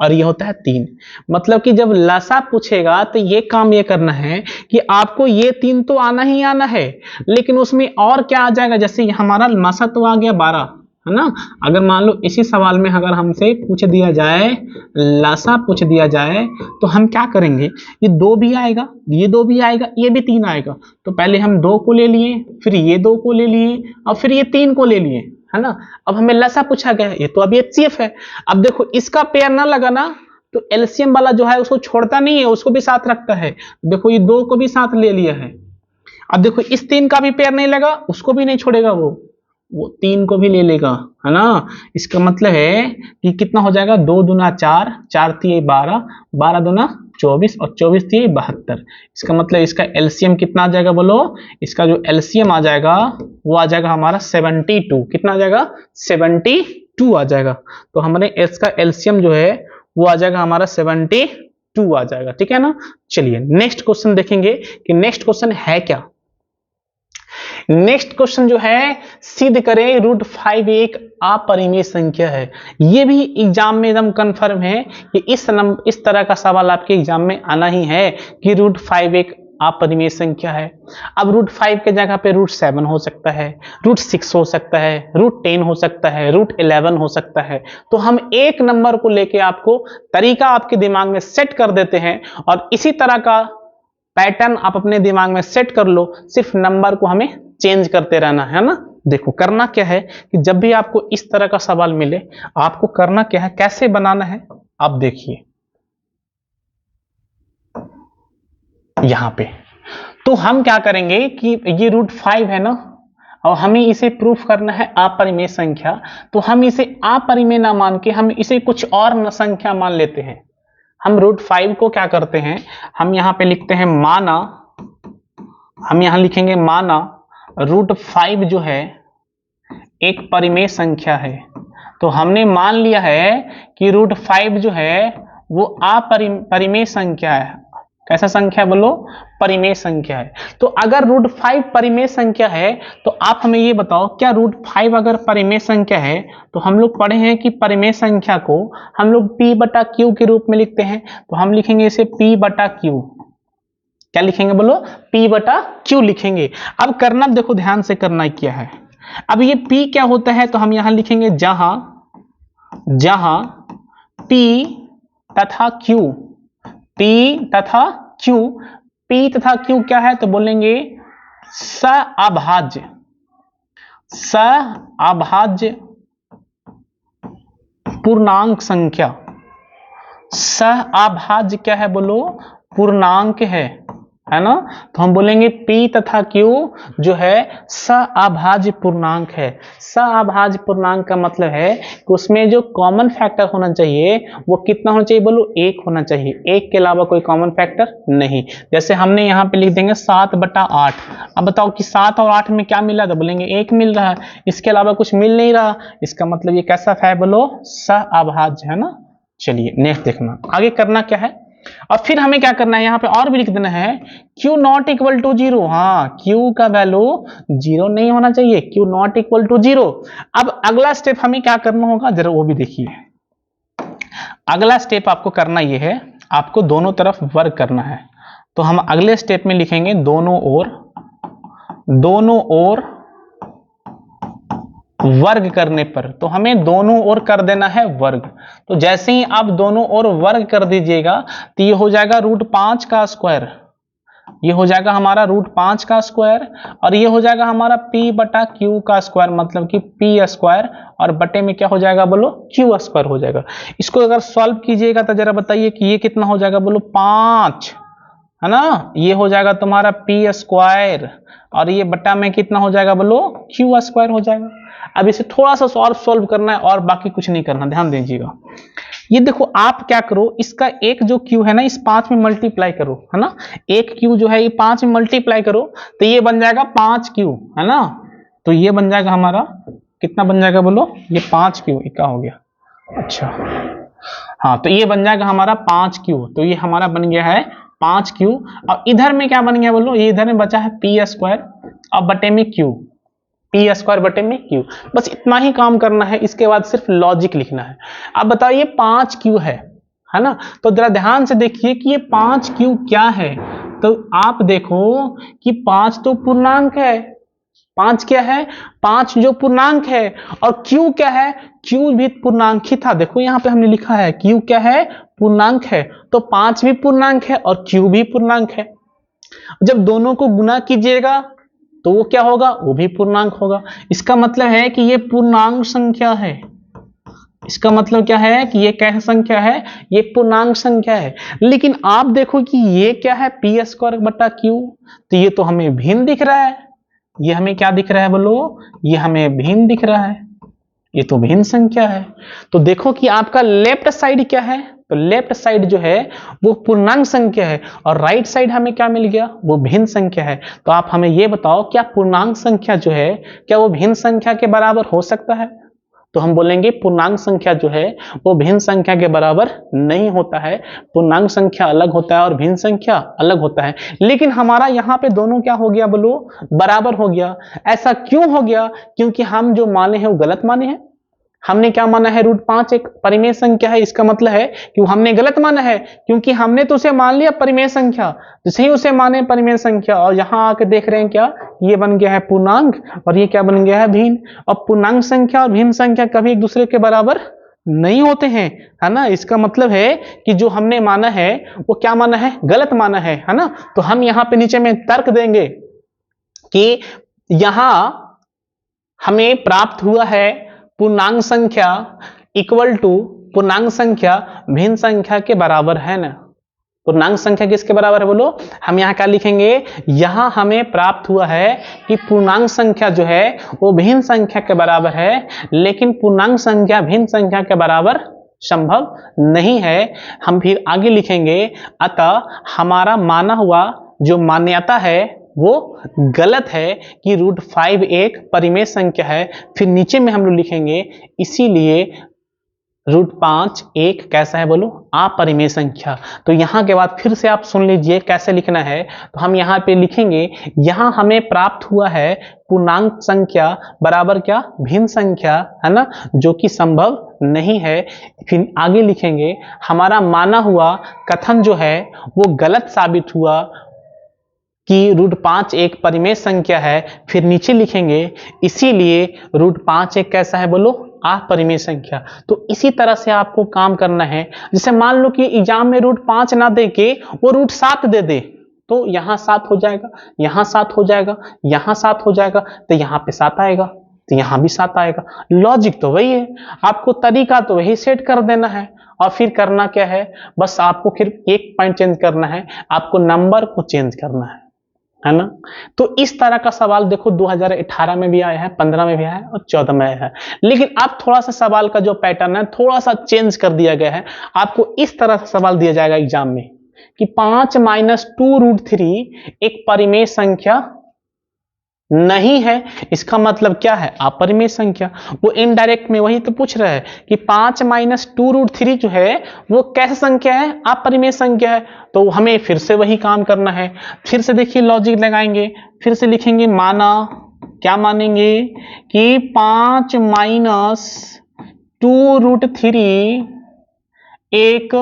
और ये होता है 3। मतलब कि जब लसा पूछेगा तो ये काम ये करना है कि आपको ये 3 तो आना ही आना है, लेकिन उसमें और क्या आ जाएगा, जैसे हमारा लसा तो आ गया 12, है ना। अगर मान लो इसी सवाल में अगर हमसे पूछ दिया जाए, लसा पूछ दिया जाए, तो हम क्या करेंगे, ये 2 भी आएगा, ये 2 भी आएगा, ये भी 3 आएगा। तो पहले हम 2 को ले लिए, फिर ये 2 को ले लिए और फिर ये 3 को ले लिए, है ना। अब हमें लसा पूछा गया, ये तो अभी HCF है। अब देखो इसका पेयर ना लगा ना, तो एलसीएम वाला जो है उसको छोड़ता नहीं है, उसको भी साथ रखता है। देखो ये 2 को भी साथ ले लिया है। अब देखो इस 3 का भी पेयर नहीं लगा, उसको भी नहीं छोड़ेगा, वो 3 को भी ले लेगा, है ना। इसका मतलब है कि कितना हो जाएगा, 2 दूना 4, 4 तीन 12, 12 दूना 24 और 24 तीन 72। इसका मतलब इसका एलसीएम कितना आ जाएगा, बोलो इसका जो एलसीएम आ जाएगा वो आ जाएगा हमारा 72। कितना आ जाएगा, 72 आ जाएगा। तो हमारे इसका एलसीएम जो है वो आ जाएगा हमारा 72 आ जाएगा, ठीक है ना। चलिए नेक्स्ट क्वेश्चन देखेंगे कि नेक्स्ट क्वेश्चन है क्या। नेक्स्ट क्वेश्चन जो है, सिद्ध करें √5 एक अपरिमेय संख्या है। ये भी एग्जाम में एकदम कंफर्म है कि इस तरह का सवाल आपके एग्जाम में आना ही है कि √5 एक अपरिमेय संख्या है। अब √5 के जगह पे √7 हो सकता है, √6 हो सकता है, √10 हो सकता है, √11 हो सकता है। तो हम एक नंबर को लेके आपको तरीका आपके दिमाग में सेट कर देते हैं, और इसी तरह का पैटर्न आप अपने दिमाग में सेट कर लो, सिर्फ नंबर को हमें चेंज करते रहना है ना। देखो करना क्या है कि जब भी आपको इस तरह का सवाल मिले, आपको करना क्या है, कैसे बनाना है आप देखिए यहां पे। तो हम क्या करेंगे कि ये √5 है ना, और हमें इसे प्रूफ करना है अपरिमेय संख्या। तो हम इसे अपरिमेय ना मान के हम इसे कुछ और संख्या मान लेते हैं। हम √5 को क्या करते हैं, हम यहां पे लिखते हैं माना, हम यहां लिखेंगे माना √5 जो है एक परिमेय संख्या है। तो हमने मान लिया है कि √5 जो है वो अपरिमेय संख्या है। कैसा संख्या, बोलो परिमेय संख्या है। तो अगर √5 परिमेय संख्या है तो आप हमें ये बताओ, क्या √5 अगर परिमेय संख्या है तो हम लोग पढ़े हैं कि परिमेय संख्या को हम लोग P/Q के रूप में लिखते हैं। तो हम लिखेंगे इसे P/Q। क्या लिखेंगे, बोलो P/Q लिखेंगे। अब करना देखो ध्यान से करना क्या है। अब ये P क्या होता है, तो हम यहां लिखेंगे जहां P तथा Q, P तथा Q, P तथा Q क्या है, तो बोलेंगे सअभाज्य पूर्णांक संख्या। सअभाज्य क्या है, बोलो पूर्णांक है ना। तो हम बोलेंगे P तथा Q जो है सअभाज्य पूर्णांक है। सअभाज्य पूर्णांक का मतलब है कि उसमें जो कॉमन फैक्टर होना चाहिए वो कितना होना चाहिए, बोलो 1 होना चाहिए, 1 के अलावा कोई कॉमन फैक्टर नहीं। जैसे हमने यहाँ पे लिख देंगे 7/8। अब बताओ कि 7 और 8 में क्या मिला, तो बोलेंगे 1 मिल रहा है, इसके अलावा कुछ मिल नहीं रहा। इसका मतलब ये कैसा है, बोलो सअभाज्य, है ना। चलिए नेक्स्ट देखना, आगे करना क्या है और फिर हमें क्या करना है, यहाँ पे और भी लिख देना है Q नॉट इक्वल टू 0। हाँ, Q का वैल्यू 0 नहीं होना चाहिए, Q नॉट इक्वल टू 0। अब अगला स्टेप हमें क्या करना होगा, जरा वो भी देखिए। अगला स्टेप आपको करना ये है, आपको दोनों तरफ वर्ग करना है। तो हम अगले स्टेप में लिखेंगे दोनों ओर वर्ग करने पर, तो हमें दोनों ओर कर देना है वर्ग। तो जैसे ही आप दोनों ओर वर्ग कर दीजिएगा तो ये हो जाएगा √5 का स्क्वायर, ये हो जाएगा हमारा √5 का स्क्वायर, और ये हो जाएगा हमारा P/Q का स्क्वायर, मतलब कि P स्क्वायर, और बटे में क्या हो जाएगा बोलो, Q स्क्वायर हो जाएगा। इसको अगर सॉल्व कीजिएगा तो जरा बताइए कि ये कितना हो जाएगा बोलो, 5 है ना। ये हो जाएगा तुम्हारा P स्क्वायर, और ये बटा में कितना हो जाएगा बोलो, Q स्क्वायर हो जाएगा। अब इसे थोड़ा सा सॉल्व करना है और बाकी कुछ नहीं करना, ध्यान दीजिएगा। ये देखो, आप क्या करो, इसका एक जो Q है ना, इस 5 में मल्टीप्लाई करो, है ना। एक Q जो है ये 5 में मल्टीप्लाई करो तो ये बन जाएगा 5Q, है ना। तो ये बन जाएगा हमारा, कितना बन जाएगा बोलो, ये 5Q, क्या हो गया, अच्छा हाँ, तो ये बन जाएगा हमारा 5Q। तो ये हमारा बन गया है 5Q। और इधर में क्या बन गया बोलो, ये इधर में बचा है P स्क्वायर और बटे में Q, P स्क्वायर बटे में Q। बस इतना ही काम करना है, इसके बाद सिर्फ लॉजिक लिखना है। अब बताइए 5Q है ना। तो जरा ध्यान से देखिए कि ये 5Q क्या है। तो आप देखो कि 5 तो पूर्णांक है, 5 क्या है, 5 जो पूर्णांक है, और Q क्या है, Q भी पूर्णांक ही था। देखो यहाँ पे हमने लिखा है Q क्या है, पूर्णांक है। तो 5 भी पूर्णांक है और Q भी पूर्णांक है। जब दोनों को गुना कीजिएगा तो वो क्या होगा, वो भी पूर्णांक होगा। इसका मतलब है कि ये पूर्णांक संख्या है। इसका मतलब क्या है कि ये क्या संख्या है, ये पूर्णांक संख्या है। लेकिन आप देखो कि ये क्या है, P स्क्वायर बटा Q, तो ये तो हमें भिन्न दिख रहा है। ये हमें क्या दिख रहा है बोलो, ये हमें भिन्न दिख रहा है, ये तो भिन्न संख्या है। तो देखो कि आपका लेफ्ट साइड क्या है, तो लेफ्ट साइड जो है वो पूर्णांक संख्या है, और राइट साइड हमें क्या मिल गया, वो भिन्न संख्या है। तो आप हमें ये बताओ, क्या पूर्णांक संख्या जो है क्या वो भिन्न संख्या के बराबर हो सकता है। तो हम बोलेंगे पूर्णांक संख्या जो है वो भिन्न संख्या के बराबर नहीं होता है। पूर्णांक संख्या अलग होता है और भिन्न संख्या अलग होता है। लेकिन हमारा यहाँ पे दोनों क्या हो गया बोलो, बराबर हो गया। ऐसा क्यों हो गया, क्योंकि हम जो माने हैं वो गलत माने हैं। हमने क्या माना है, √5 एक परिमेय संख्या है। इसका मतलब है कि हमने गलत माना है, क्योंकि हमने तो उसे मान लिया परिमेय संख्या, जैसे ही उसे माने परिमेय संख्या, और यहां आके देख रहे हैं क्या, ये बन गया है पूर्णांक और ये क्या बन गया है, भिन्न। और पूर्णांक संख्या और भिन्न संख्या कभी एक दूसरे के बराबर नहीं होते हैं, है ना। इसका मतलब है कि जो हमने माना है वो क्या माना है, गलत माना है ना। तो हम यहाँ पे नीचे में तर्क देंगे कि यहां हमें प्राप्त हुआ है पूर्णांक संख्या इक्वल टू पूर्णांक संख्या भिन्न संख्या के बराबर है ना। पूर्णांक संख्या किसके बराबर है बोलो, हम यहाँ क्या लिखेंगे, यहां हमें प्राप्त हुआ है कि पूर्णांक संख्या जो है वो भिन्न संख्या के बराबर है, लेकिन पूर्णांक संख्या भिन्न संख्या के बराबर संभव नहीं है। हम फिर आगे लिखेंगे, अतः हमारा माना हुआ जो मान्यता है वो गलत है कि √5 एक परिमेय संख्या है। फिर नीचे में हम लोग लिखेंगे, इसीलिए √5 एक कैसा है बोलो, अपरिमेय संख्या। तो यहाँ के बाद फिर से आप सुन लीजिए कैसे लिखना है। तो हम यहाँ पे लिखेंगे, यहाँ हमें प्राप्त हुआ है पूर्णांक संख्या बराबर क्या, भिन्न संख्या, है ना, जो कि संभव नहीं है। फिर आगे लिखेंगे, हमारा माना हुआ कथन जो है वो गलत साबित हुआ कि √5 एक परिमेय संख्या है। फिर नीचे लिखेंगे, इसीलिए √5 एक कैसा है बोलो, अपरिमेय संख्या। तो इसी तरह से आपको काम करना है। जैसे मान लो कि एग्जाम में √5 ना दे के वो √7 दे दे, तो यहाँ 7 हो जाएगा, यहाँ 7 हो जाएगा, यहाँ 7 हो जाएगा, तो यहाँ पे 7 आएगा, तो यहाँ भी 7 आएगा। लॉजिक तो वही है, आपको तरीका तो वही सेट कर देना है। और फिर करना क्या है, बस आपको फिर एक पॉइंट चेंज करना है, आपको नंबर को चेंज करना है ना। तो इस तरह का सवाल देखो 2018 में भी आया है, 15 में भी आया है और 14 में आया है। लेकिन अब थोड़ा सा सवाल का जो पैटर्न है थोड़ा सा चेंज कर दिया गया है। आपको इस तरह से सवाल दिया जाएगा एग्जाम में कि 5 - 2 √3 एक परिमेय संख्या नहीं है, इसका मतलब क्या है, अपरिमेय संख्या। वो इनडायरेक्ट में वही तो पूछ रहा है कि 5 माइनस 2√3 जो है वो कैसे संख्या है, अपरिमेय संख्या है। तो हमें फिर से वही काम करना है, फिर से देखिए लॉजिक लगाएंगे, फिर से लिखेंगे माना, क्या मानेंगे कि 5 माइनस 2√3 एक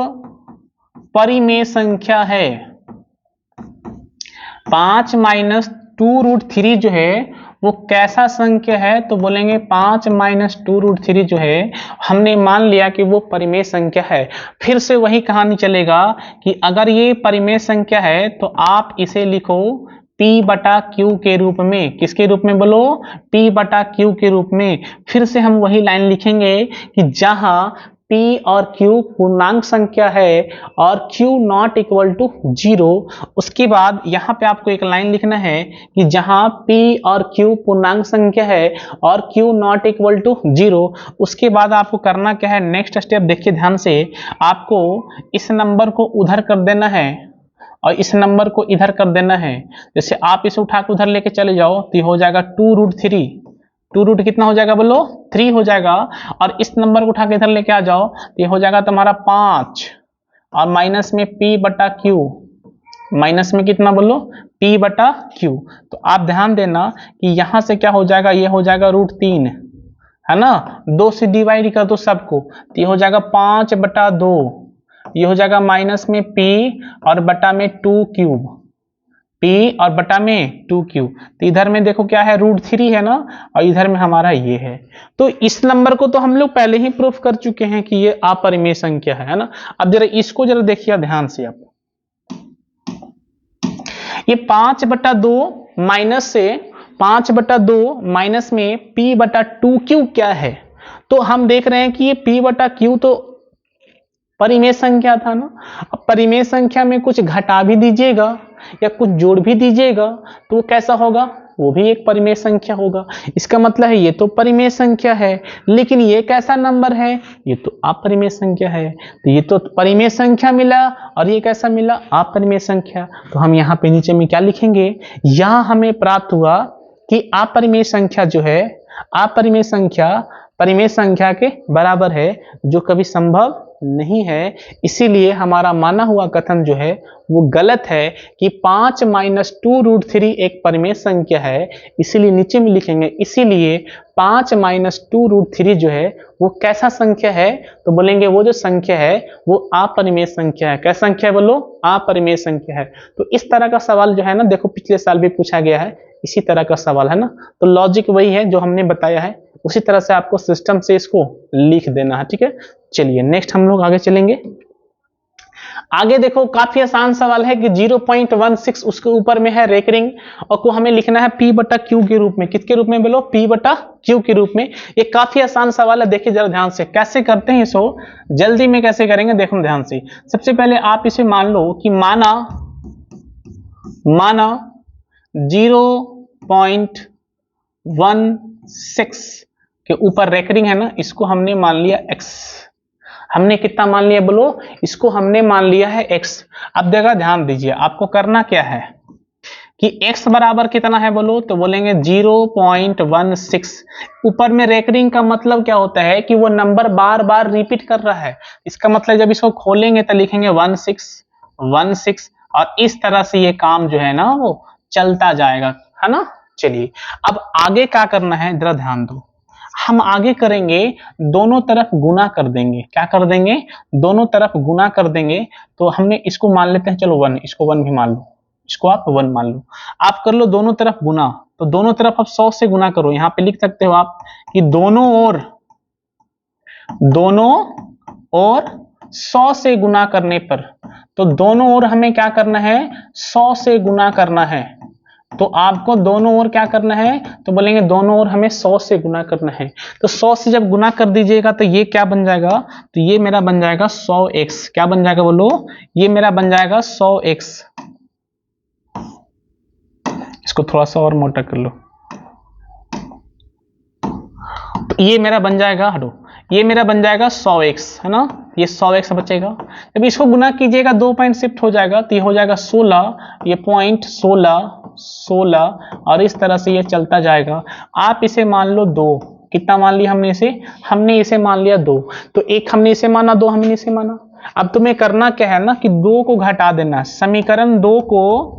परिमेय संख्या है। 5 माइनस 2√3 जो है वो कैसा संख्या है, तो बोलेंगे 5 माइनस 2√3 जो है हमने मान लिया कि वो परिमेय संख्या है। फिर से वही कहानी चलेगा कि अगर ये परिमेय संख्या है तो आप इसे लिखो P बटा Q के रूप में। किसके रूप में बोलो, P बटा Q के रूप में। फिर से हम वही लाइन लिखेंगे कि जहां P और Q पूर्णांक संख्या है और Q नॉट इक्वल टू 0, उसके बाद यहाँ पे आपको एक लाइन लिखना है कि जहां P और Q पूर्णांक संख्या है और Q नॉट इक्वल टू 0, उसके बाद आपको करना क्या है, नेक्स्ट स्टेप देखिए ध्यान से, आपको इस नंबर को उधर कर देना है और इस नंबर को इधर कर देना है। जैसे आप इसे उठा के उधर लेके चले जाओ तो ये हो जाएगा 2√3, 2 रूट कितना हो जाएगा बोलो, 3 हो जाएगा। और इस नंबर को उठा के इधर लेके आ जाओ तो ये हो जाएगा तुम्हारा 5 और माइनस में P बटा Q, माइनस में कितना बोलो, P बटा Q। तो आप ध्यान देना कि यहां से क्या हो जाएगा, ये हो जाएगा √3, है ना, 2 से डिवाइड कर दो सबको तो ये हो जाएगा 5 बटा 2, ये हो जाएगा माइनस में P और बटा में 2 क्यूब, P और बटा में 2 क्यू। तो इधर में देखो क्या है, √3 है ना, और इधर में हमारा ये है। तो इस नंबर को तो हम लोग पहले ही प्रूफ कर चुके हैं कि ये अपरिमेय संख्या है ना। अब जरा इसको जरा देखिए ध्यान से, आप ये 5 बटा 2 माइनस से 5 बटा 2 माइनस में P बटा 2 क्यू क्या है, तो हम देख रहे हैं कि ये P बटा Q तो परिमेय संख्या था ना। अब परिमेय संख्या में कुछ घटा भी दीजिएगा या कुछ जोड़ भी दीजिएगा तो वो कैसा होगा, वो भी एक परिमेय संख्या होगा। इसका मतलब है ये तो परिमेय संख्या है, लेकिन ये कैसा नंबर है, ये तो अपरिमेय संख्या है। तो ये तो परिमेय संख्या मिला और ये कैसा मिला, अपरिमेय संख्या। तो हम यहाँ पे नीचे में क्या लिखेंगे, यहाँ हमें प्राप्त हुआ कि अपरिमेय संख्या जो है, अपरिमेय संख्या परिमेय संख्या के बराबर है, जो कभी संभव नहीं है। इसीलिए हमारा माना हुआ कथन जो है वो गलत है कि 5 माइनस 2√3 एक परिमेय संख्या है। इसीलिए नीचे में लिखेंगे, इसीलिए 5 माइनस 2√3 जो है वो कैसा संख्या है, तो बोलेंगे वो जो संख्या है वो अपरिमेय संख्या है। क्या संख्या है बोलो, अपरिमेय संख्या है। तो इस तरह का सवाल जो है ना, देखो पिछले साल भी पूछा गया है, इसी तरह का सवाल है ना। तो लॉजिक वही है जो हमने बताया है, उसी तरह से आपको सिस्टम से इसको लिख देना है, ठीक है। चलिए नेक्स्ट हम लोग आगे चलेंगे। आगे देखो काफी आसान सवाल है कि 0.16 उसके ऊपर में है रेकरिंग, और को हमें लिखना है P बटा Q के रूप में। किसके रूप में बोलो, P बटा Q के रूप में। ये काफी आसान सवाल है, देखिए जरा ध्यान से कैसे करते हैं इसको, जल्दी में कैसे करेंगे देखो ध्यान से। सबसे पहले आप इसे मान लो कि माना 0.16 के ऊपर रेकरिंग है ना, इसको हमने मान लिया x। हमने कितना मान लिया बोलो, इसको हमने मान लिया है x। अब देखा ध्यान दीजिए, आपको करना क्या है कि x बराबर कितना है बोलो, तो बोलेंगे 0.16। ऊपर में रेकरिंग का मतलब क्या होता है कि वो नंबर बार बार रिपीट कर रहा है। इसका मतलब जब इसको खोलेंगे तो लिखेंगे 16 और इस तरह से ये काम जो है ना वो चलता जाएगा, है ना। चलिए अब आगे क्या करना है जरा ध्यान दो, हम आगे करेंगे दोनों तरफ गुना कर देंगे। क्या कर देंगे, दोनों तरफ गुना कर देंगे। तो हमने इसको मान लेते हैं, चलो 1, इसको 1 भी मान लो, इसको आप 1 मान लो। आप कर लो दोनों तरफ गुना, तो दोनों तरफ आप 100 से गुना करो। यहां पे लिख सकते हो आप कि दोनों ओर 100 से गुना करने पर, तो दोनों ओर हमें क्या करना है, 100 से गुना करना है। तो आपको दोनों ओर क्या करना है, तो बोलेंगे दोनों ओर हमें 100 से गुना करना है। तो 100 से जब गुना कर दीजिएगा तो ये क्या बन जाएगा, तो ये मेरा बन जाएगा 100x। क्या बन जाएगा बोलो, ये मेरा बन जाएगा 100x। इसको थोड़ा सा और मोटा कर लो, तो ये मेरा बन जाएगा, हटो, ये मेरा बन जाएगा 100x, है ना। ये 100x बचेगा। जब इसको गुना कीजिएगा 2 पॉइंट शिफ्ट हो जाएगा, तो ये हो जाएगा 16, ये पॉइंट 16 16 और इस तरह से ये चलता जाएगा। आप इसे मान लो 2, कितना मान लिया हमने इसे, हमने इसे मान लिया 2, तो एक हमने इसे माना, 2 हमने इसे माना। अब तुम्हें करना क्या है ना कि 2 को घटा देना है। समीकरण 2 को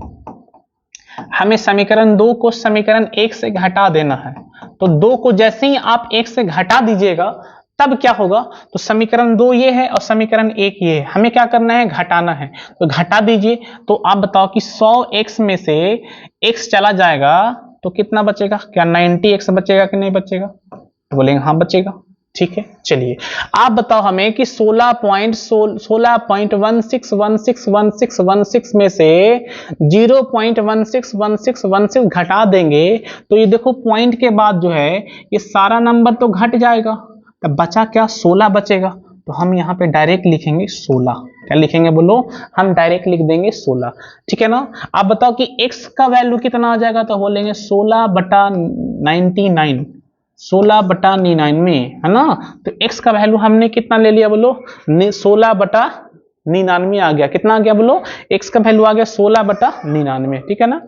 हमें समीकरण 2 को समीकरण 1 से घटा देना है। तो 2 को जैसे ही आप 1 से घटा दीजिएगा तब क्या होगा, तो समीकरण 2 ये है और समीकरण 1 ये है, हमें क्या करना है, घटाना है। तो घटा दीजिए। तो आप बताओ कि 100x में से x चला जाएगा तो कितना बचेगा, क्या 90x बचेगा कि नहीं बचेगा, तो बोलेंगे हाँ बचेगा। ठीक है, चलिए आप बताओ हमें कि 16.16161616 में से 0.161616 घटा देंगे तो ये देखो पॉइंट के बाद जो है ये सारा नंबर तो घट जाएगा, तब बचा क्या, 16 बचेगा। तो हम यहाँ पे डायरेक्ट लिखेंगे 16। क्या लिखेंगे बोलो, हम डायरेक्ट लिख देंगे 16। ठीक है ना। आप बताओ कि x का वैल्यू कितना आ जाएगा, तो बोलेंगे 16/99, 16/99 में, है ना। तो x का वैल्यू हमने कितना ले लिया बोलो, 16/99 आ गया। कितना आ गया बोलो, x का वैल्यू आ गया 16/99। ठीक है ना।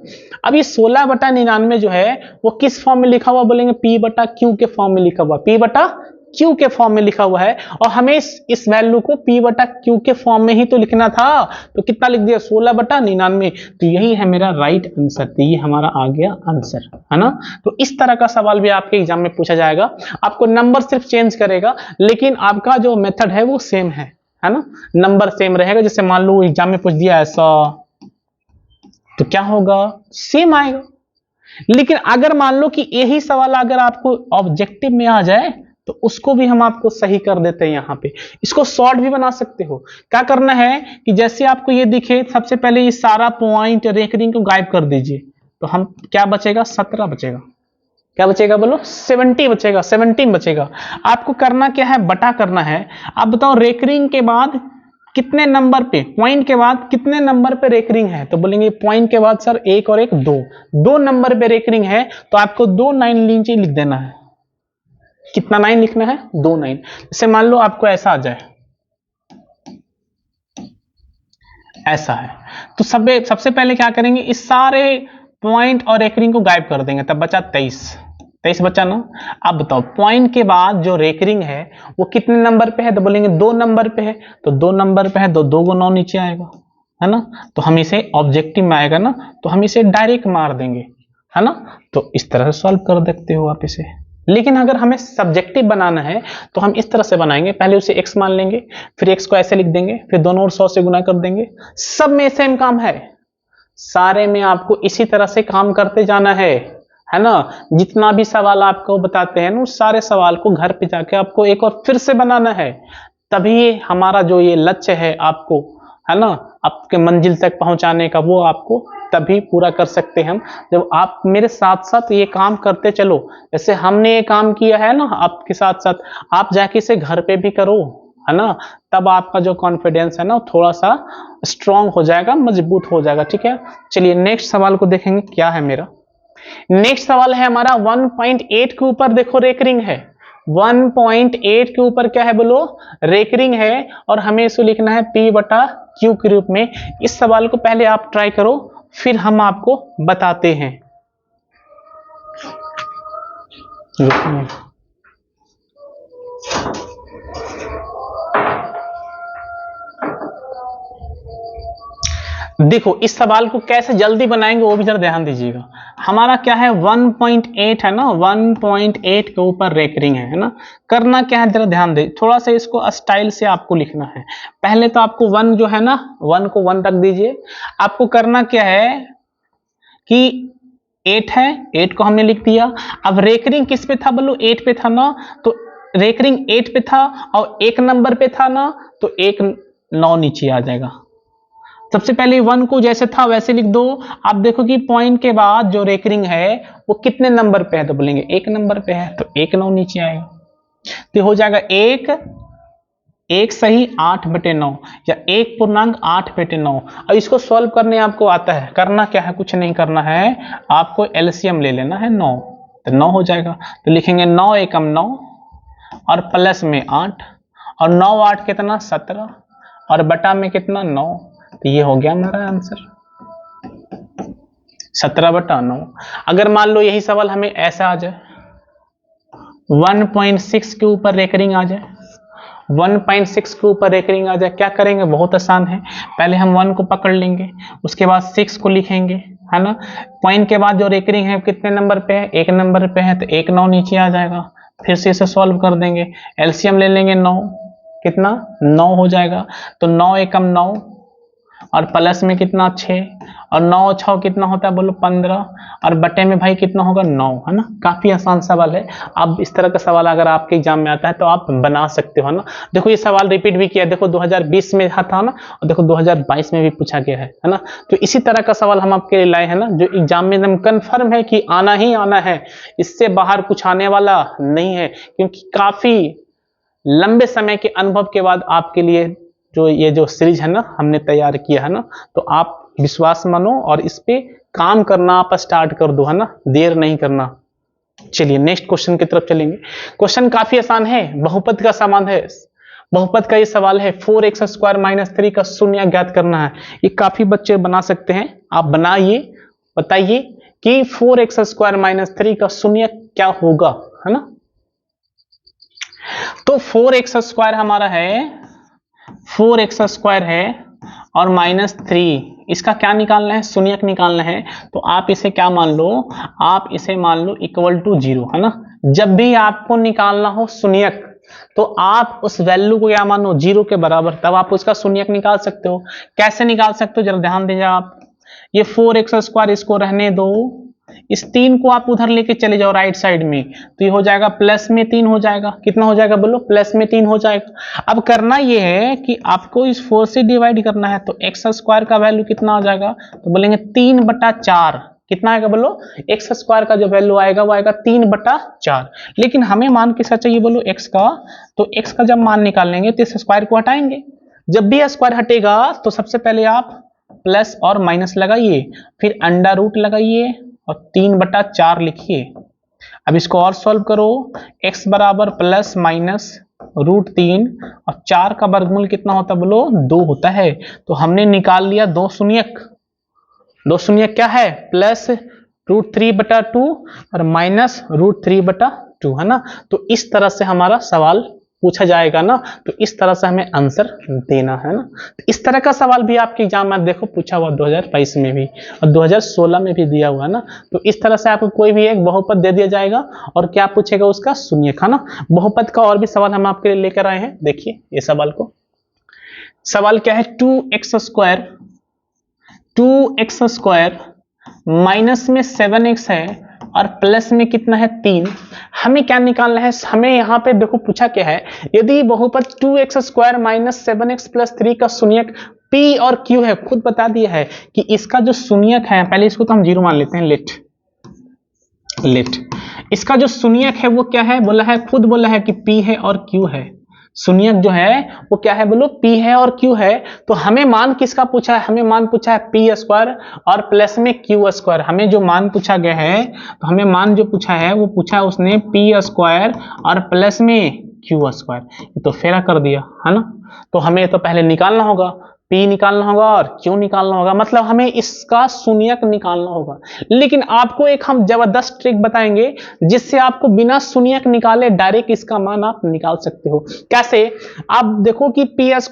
अब ये 16/99 जो है वो किस फॉर्म में लिखा हुआ, बोलेंगे p/q के फॉर्म में लिखा हुआ, p/q के फॉर्म में लिखा हुआ है। और हमें इस वैल्यू को p/q के फॉर्म में ही तो लिखना था, तो कितना लिख दिया, 16/99। तो यही है मेरा राइट आंसर, तो ये हमारा आ गया आंसर, है ना। तो इस तरह का सवाल भी आपके एग्जाम में पूछा जाएगा। आपको नंबर सिर्फ चेंज करेगा, लेकिन आपका जो मेथड है वो सेम है ना, नंबर सेम रहेगा। जैसे मान लो एग्जाम में पूछ दिया ऐसा, तो क्या होगा, सेम आएगा। लेकिन अगर मान लो कि यही सवाल अगर आपको ऑब्जेक्टिव में आ जाए तो उसको भी हम आपको सही कर देते हैं। यहाँ पे इसको शॉर्ट भी बना सकते हो। क्या करना है कि जैसे आपको ये दिखे, सबसे पहले ये सारा पॉइंट रेकरिंग को गायब कर दीजिए, तो हम क्या बचेगा, 17 बचेगा। क्या बचेगा बोलो, 70 बचेगा, 17 बचेगा। आपको करना क्या है, बटा करना है। आप बताओ रेकरिंग के बाद कितने नंबर पे, पॉइंट के बाद कितने नंबर पे रेकरिंग है, तो बोलेंगे पॉइंट के बाद सर 1 और 1 2 नंबर पे रेकरिंग है, तो आपको 2 9 नीचे लिख देना है। कितना 9 लिखना है, 2 9। जैसे मान लो आपको ऐसा आ जाए, ऐसा है, तो सबसे पहले क्या करेंगे, इस सारे पॉइंट और रेकरिंग को गायब कर देंगे, तब बचा 23 बचा ना। अब बताओ पॉइंट के बाद जो रेकरिंग है वो कितने नंबर पे है, तो बोलेंगे 2 नंबर पे है, तो 2 नंबर पे है तो 2 को 9 नीचे आएगा, है ना। तो हम इसे ऑब्जेक्टिव में आएगा ना, तो हम इसे डायरेक्ट मार देंगे, है ना। तो इस तरह से सॉल्व कर देखते हो आप इसे। लेकिन अगर हमें सब्जेक्टिव बनाना है तो हम इस तरह से बनाएंगे, पहले उसे x मान लेंगे, फिर x को ऐसे लिख देंगे, फिर दोनों ओर 100 से गुना कर देंगे। सब में सेम काम है, सारे में आपको इसी तरह से काम करते जाना है ना। जितना भी सवाल आपको बताते हैं ना, उस सारे सवाल को घर पे जाके आपको एक और फिर से बनाना है, तभी हमारा जो ये लक्ष्य है आपको, है ना, आपके मंजिल तक पहुंचाने का, वो आपको तभी पूरा कर सकते हैं हम, जब आप मेरे साथ साथ ये काम करते चलो। जैसे हमने ये काम किया है ना आपके साथ साथ, आप जाके इसे घर पे भी करो, है ना। तब आपका जो कॉन्फिडेंस है ना थोड़ा सा स्ट्रांग हो जाएगा, मजबूत हो जाएगा। ठीक है, चलिए नेक्स्ट सवाल को देखेंगे क्या है मेरा। नेक्स्ट सवाल है हमारा 1.8 के ऊपर, देखो रेकरिंग है। 1.8 के ऊपर क्या है बोलो, रेकरिंग है, और हमें इसको लिखना है p/q के रूप में। इस सवाल को पहले आप ट्राई करो, फिर हम आपको बताते हैं। देखो इस सवाल को कैसे जल्दी बनाएंगे वो भी जरा ध्यान दीजिएगा। हमारा क्या है 1.8 है ना, 1.8 के ऊपर रेकरिंग है ना। करना क्या है जरा ध्यान दे, थोड़ा सा इसको स्टाइल से आपको लिखना है। पहले तो आपको 1 जो है ना, 1 को 1 रख दीजिए। आपको करना क्या है कि 8 है, 8 को हमने लिख दिया। अब रेकरिंग किस पे था बोलो, 8 पे था ना, तो रेकरिंग 8 पे था और 1 नंबर पे था ना, तो 1 9 नीचे आ जाएगा। सबसे पहले 1 को जैसे था वैसे लिख दो। आप देखो कि पॉइंट के बाद जो रेकरिंग है वो कितने नंबर पे है, तो बोलेंगे 1 नंबर पे है, तो 1 9 नीचे आएगा, तो हो जाएगा 1 सही 8/9 या 1.8/9। अब इसको सॉल्व करने आपको आता है, करना क्या है, कुछ नहीं करना है, आपको एलसीएम ले लेना है 9, तो 9 हो जाएगा। तो लिखेंगे 9 एकम 9 और प्लस में 8, और 9 8 कितना 17, और बटा में कितना 9, तो ये हो गया हमारा आंसर। 17/9। अगर मान लो यही सवाल हमें ऐसा आ जाए, 1.6 के ऊपर रेकरिंग आ जाए, 1.6 के ऊपर रेकरिंग आ जाए, क्या करेंगे? बहुत आसान है, पहले हम 1 को पकड़ लेंगे, उसके बाद 6 को लिखेंगे, है ना। पॉइंट के बाद जो रेकरिंग है कितने नंबर पे है? 1 नंबर पे है, तो 1 9 नीचे आ जाएगा। फिर से इसे सॉल्व कर देंगे, एलसीएम ले लेंगे 9, कितना? 9 हो जाएगा। तो 9 एकम 9 और प्लस में कितना? 6 और 9 और 6 कितना होता है? बोलो 15 और बटे में भाई कितना होगा? 9, है ना। काफी आसान सवाल है। अब इस तरह का सवाल अगर आपके एग्जाम में आता है तो आप बना सकते हो ना। देखो ये सवाल रिपीट भी किया, देखो 2020 में था ना, और देखो 2022 में भी पूछा गया है ना। तो इसी तरह का सवाल हम आपके लिए लाए हैं ना, जो एग्जाम में एकदम कन्फर्म है कि आना ही आना है, इससे बाहर कुछ आने वाला नहीं है, क्योंकि काफी लंबे समय के अनुभव के बाद आपके लिए जो ये जो सीरीज है ना हमने तैयार किया है ना, तो आप विश्वास मानो और इस पे काम करना आप स्टार्ट कर दो, है ना, देर नहीं करना। चलिए नेक्स्ट क्वेश्चन की तरफ चलेंगे। क्वेश्चन काफी आसान है, बहुपद का सवाल है। बहुपद का ये सवाल है 4x² - 3 का शून्य ज्ञात करना है। ये काफी बच्चे बना सकते हैं, आप बनाइए, बताइए कि 4x² - 3 का शून्य क्या होगा, है ना। तो 4x² हमारा है, 4x² है और -3, इसका क्या निकालना है? शून्यक निकालना है। तो आप इसे क्या मान लो? आप इसे मान लो इक्वल टू 0, है ना। जब भी आपको निकालना हो शून्यक, तो आप उस वैल्यू को क्या मानो? 0 के बराबर, तब आप उसका शून्यक निकाल सकते हो। कैसे निकाल सकते हो? जरा ध्यान दीजिए आप। ये 4x² इसको रहने दो, इस 3 को आप उधर लेके चले जाओ राइट साइड में, तो ये हो जाएगा प्लस में 3 हो जाएगा। कितना हो जाएगा? बोलो, प्लस में 3 हो जाएगा। अब करना ये है कि आपको इस 4 से डिवाइड करना है, तो x² का वैल्यू कितना आ जाएगा? तो बोलेंगे 3/4। कितना आएगा? बोलो, x² का जो वैल्यू आएगा वो आएगा 3/4। लेकिन हमें मान किसका चाहिए? बोलो, x का। तो x का जब मान निकालेंगे तो इस स्क्वायर को हटाएंगे। जब भी स्क्वायर हटेगा तो सबसे पहले आप प्लस और माइनस लगाइए, फिर अंडर रूट लगाइए और 3/4 लिखिए। अब इसको और सॉल्व करो, x बराबर प्लस माइनस √3 और 4 का वर्गमूल कितना होता है? बोलो, 2 होता है। तो हमने निकाल लिया 2 शून्यक। 2 शून्यक क्या है? प्लस √3/2 और माइनस √3/2, है ना। तो इस तरह से हमारा सवाल पूछा जाएगा ना, तो इस तरह से हमें आंसर देना है ना। तो इस तरह का सवाल भी आपके एग्जाम में देखो पूछा हुआ 2022 में भी और 2016 में भी दिया हुआ है ना। तो इस तरह से आपको कोई भी एक बहुपद दे दिया जाएगा और क्या पूछेगा? उसका शून्यक, है ना। बहुपद का और भी सवाल हम आपके लिए लेकर आए हैं, देखिए ये सवाल को। सवाल क्या है? 2x² माइनस में 7x है और प्लस में कितना है? 3। हमें क्या निकालना है? हमें यहाँ पे देखो पूछा क्या है, यदि बहुपद 2x² - 7x + 3 का शून्यक p और q है, खुद बता दिया है कि इसका जो शून्यक है, पहले इसको तो हम 0 मान लेते हैं, लेट इसका जो शून्यक है वो क्या है? बोला है, खुद बोला है कि p है और q है। शून्यक जो है वो क्या है? बोलो, p है और q है। तो हमें मान किसका पूछा है? हमें मान पूछा है p² और प्लस में q²। हमें जो मान पूछा गया है, तो हमें मान जो पूछा है वो पूछा है उसने p² और प्लस में q²। ये तो फेरा कर दिया, है ना। तो हमें तो पहले निकालना होगा, p निकालना होगा और q निकालना होगा, मतलब हमें इसका शून्यक निकालना होगा। लेकिन आपको एक हम जबरदस्त ट्रिक बताएंगे जिससे आपको बिना शून्यक निकाले डायरेक्ट इसका मान आप निकाल सकते हो। कैसे? आप देखो कि p² +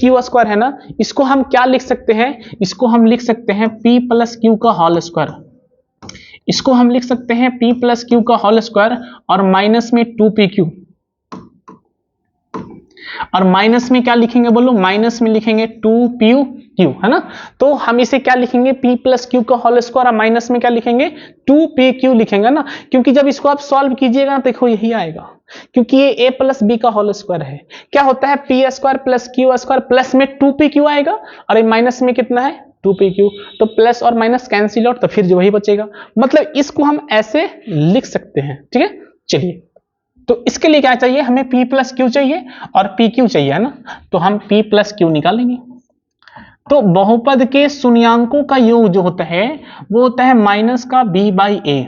q² है ना, इसको हम क्या लिख सकते हैं? इसको हम लिख सकते हैं p + q का होल स्क्वायर। इसको हम लिख सकते हैं p + q का होल स्क्वायर और माइनस में 2pq, और माइनस में क्या लिखेंगे? बोलो, माइनस में लिखेंगे 2pq, है ना। तो हम इसे क्या लिखेंगे? p + q का होल स्क्वायर और माइनस में क्या लिखेंगे? 2pq लिखेंगे ना, क्योंकि जब इसको आप सॉल्व कीजिएगा ना, देखो यही आएगा, क्योंकि ये a + b का होल स्क्वायर है। क्या होता है? p² + q² प्लस में 2pq आएगा और ये माइनस में कितना है? 2pq। तो प्लस और माइनस कैंसिल आउट, तो फिर जो वही बचेगा। मतलब इसको हम ऐसे लिख सकते हैं, ठीक है। चलिए, तो इसके लिए क्या चाहिए? हमें p + q चाहिए और pq चाहिए, है ना। तो हम p + q निकालेंगे। तो बहुपद के शून्यांकों का योग जो होता है वो होता है -b/a।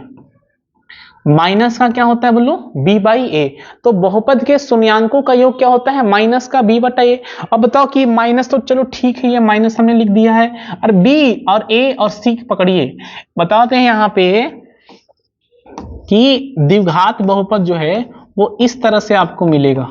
माइनस का क्या होता है बोलो, b बाई ए। तो बहुपद के शून्यांकों का योग क्या होता है, माइनस का b बटा ए। अब बताओ कि माइनस तो चलो ठीक है, ये माइनस हमने लिख दिया है, और b और a और c पकड़िए। बताते हैं यहाँ पे कि द्विघात बहुपद जो है वो इस तरह से आपको मिलेगा,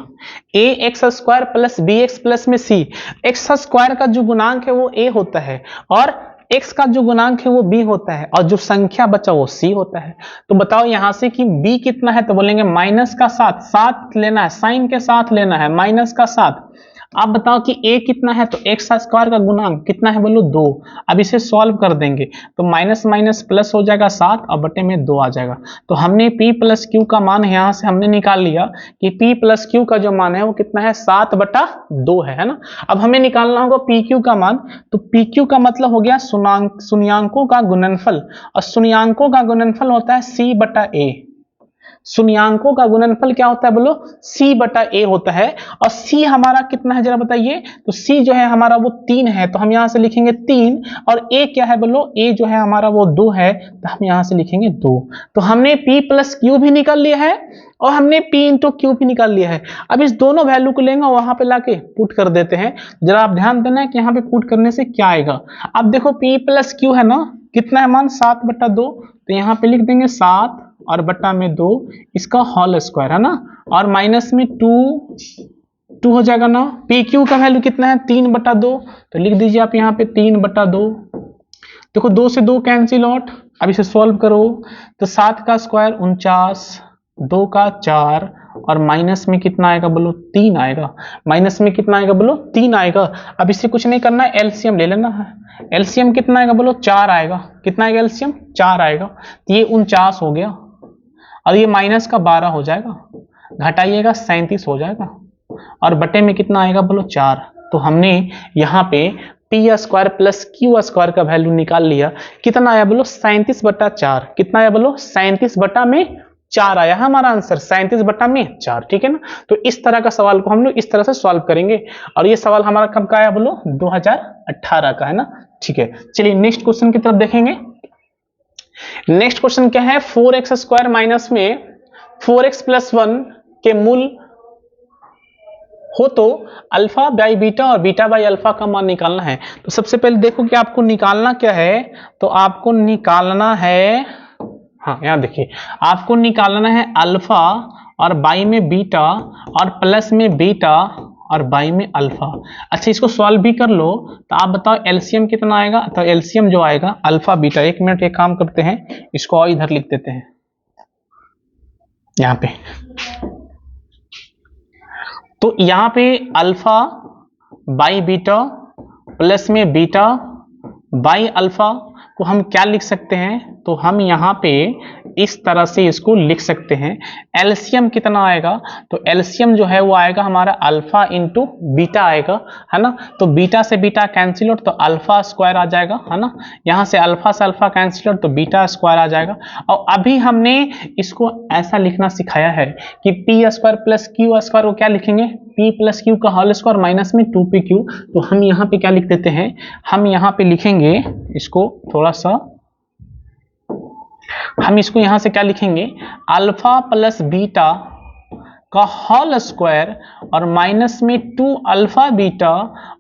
a x square plus b x plus में सी। एक्स स्क्वायर का जो गुणांक है वो a होता है, और x का जो गुणांक है वो b होता है, और जो संख्या बचा वो c होता है। तो बताओ यहां से कि b कितना है, तो बोलेंगे माइनस का 7, 7 लेना है, साइन के साथ लेना है, माइनस का 7। अब बताओ कि a कितना है, तो एक्स स्क्वायर का गुणांक कितना है बोलो 2। अब इसे सॉल्व कर देंगे तो माइनस माइनस प्लस हो जाएगा 7 और बटे में 2 आ जाएगा। तो हमने p प्लस क्यू का मान यहाँ से हमने निकाल लिया कि p प्लस क्यू का जो मान है वो कितना है, 7 बटा 2 है ना। अब हमें निकालना होगा पी क्यू का मान। तो पी क्यू का मतलब हो गया शून्यांकों का गुणनफल, और शून्यांकों का गुणनफल होता है c बटा a। शून्यांकों का गुणनफल क्या होता है बोलो, c बटा a होता है। और c हमारा कितना है जरा बताइए, तो c जो है हमारा वो 3 है, तो हम यहां से लिखेंगे 3। और a क्या है बोलो, a जो है हमारा वो 2 है, तो हम यहां से लिखेंगे 2। तो हमने p प्लस क्यू भी निकाल लिया है, और हमने p इंटू क्यू भी निकाल लिया है। अब इस दोनों वैल्यू को लेंगे और वहां पे लाके पुट कर देते हैं। जरा आप ध्यान देना है कि यहाँ पे पुट करने से क्या आएगा। अब देखो p प्लस क्यू है ना, कितना है मान, 7 बटा 2। तो यहाँ पे लिख देंगे 7 और बटा में 2, इसका होल स्क्वायर है ना, और माइनस में 2 हो जाएगा ना। पी क्यू का वैल्यू कितना है, 3 बटा 2। तो लिख दीजिए आप यहाँ पे 3 बटा 2। देखो 2 से 2 कैंसिल आउट। अब इसे सॉल्व करो तो 7 का स्क्वायर 49, 2 का 4, और माइनस में कितना आएगा बोलो, 3 आएगा। माइनस में कितना आएगा बोलो, 3 आएगा। अब इससे कुछ नहीं करना है, एलसीएम ले लेना है। एलसीएम कितना आएगा बोलो, 4 आएगा। कितना आएगा एलसीएम, 4 आएगा। तो ये 49 हो गया, और ये माइनस का 12 हो जाएगा, घटाइएगा 37 हो जाएगा, और बटे में कितना आएगा बोलो, 4। तो हमने यहाँ पे P square plus Q square का वैल्यू निकाल लिया। कितना आया बोलो, 37 बटा 4। कितना आया बोलो, 37 बटा में 4 आया हमारा आंसर, 37 बटा में 4। ठीक है ना। तो इस तरह का सवाल को हम लोग इस तरह से सॉल्व करेंगे, और ये सवाल हमारा कब का आया बोलो, 2018 का है ना। ठीक है, चलिए नेक्स्ट क्वेश्चन की तरफ देखेंगे। नेक्स्ट क्वेश्चन क्या है, 4x स्क्वायर माइनस में 4x प्लस 1 के मूल हो तो अल्फा बाई बीटा और बीटा बाई अल्फा का मान निकालना है। तो सबसे पहले देखो कि आपको निकालना क्या है, तो आपको निकालना है, हाँ यहाँ देखिए, आपको निकालना है अल्फा और बाई में बीटा और प्लस में बीटा और बाई में अल्फा। अच्छा इसको सॉल्व भी कर लो, तो आप बताओ एलसीएम कितना आएगा। तो एलसीएम जो आएगा अल्फा बीटा, एक मिनट एक काम करते हैं, इसको और इधर लिख देते हैं यहाँ पे। तो यहाँ पे अल्फा बाई बीटा प्लस में बीटा बाई अल्फा को हम क्या लिख सकते हैं, तो हम यहाँ पे इस तरह से इसको लिख सकते हैं। एलसीएम कितना आएगा, तो एलसीएम जो है वो आएगा हमारा अल्फा इंटू बीटा आएगा, है ना। तो बीटा से बीटा कैंसिल आउट, तो अल्फा स्क्वायर आ जाएगा, है ना। यहाँ से अल्फा कैंसिल आउट, तो बीटा स्क्वायर आ जाएगा। और अभी हमने इसको ऐसा लिखना सिखाया है कि P square plus Q square को क्या लिखेंगे, p प्लस क्यू का होल स्क्वायर माइनस में 2pq। तो हम यहाँ पे क्या लिख देते हैं, हम यहाँ पे लिखेंगे इसको थोड़ा सा, हम इसको यहां से क्या लिखेंगे, अल्फा प्लस बीटा का होल स्क्वायर और माइनस में 2 अल्फा बीटा,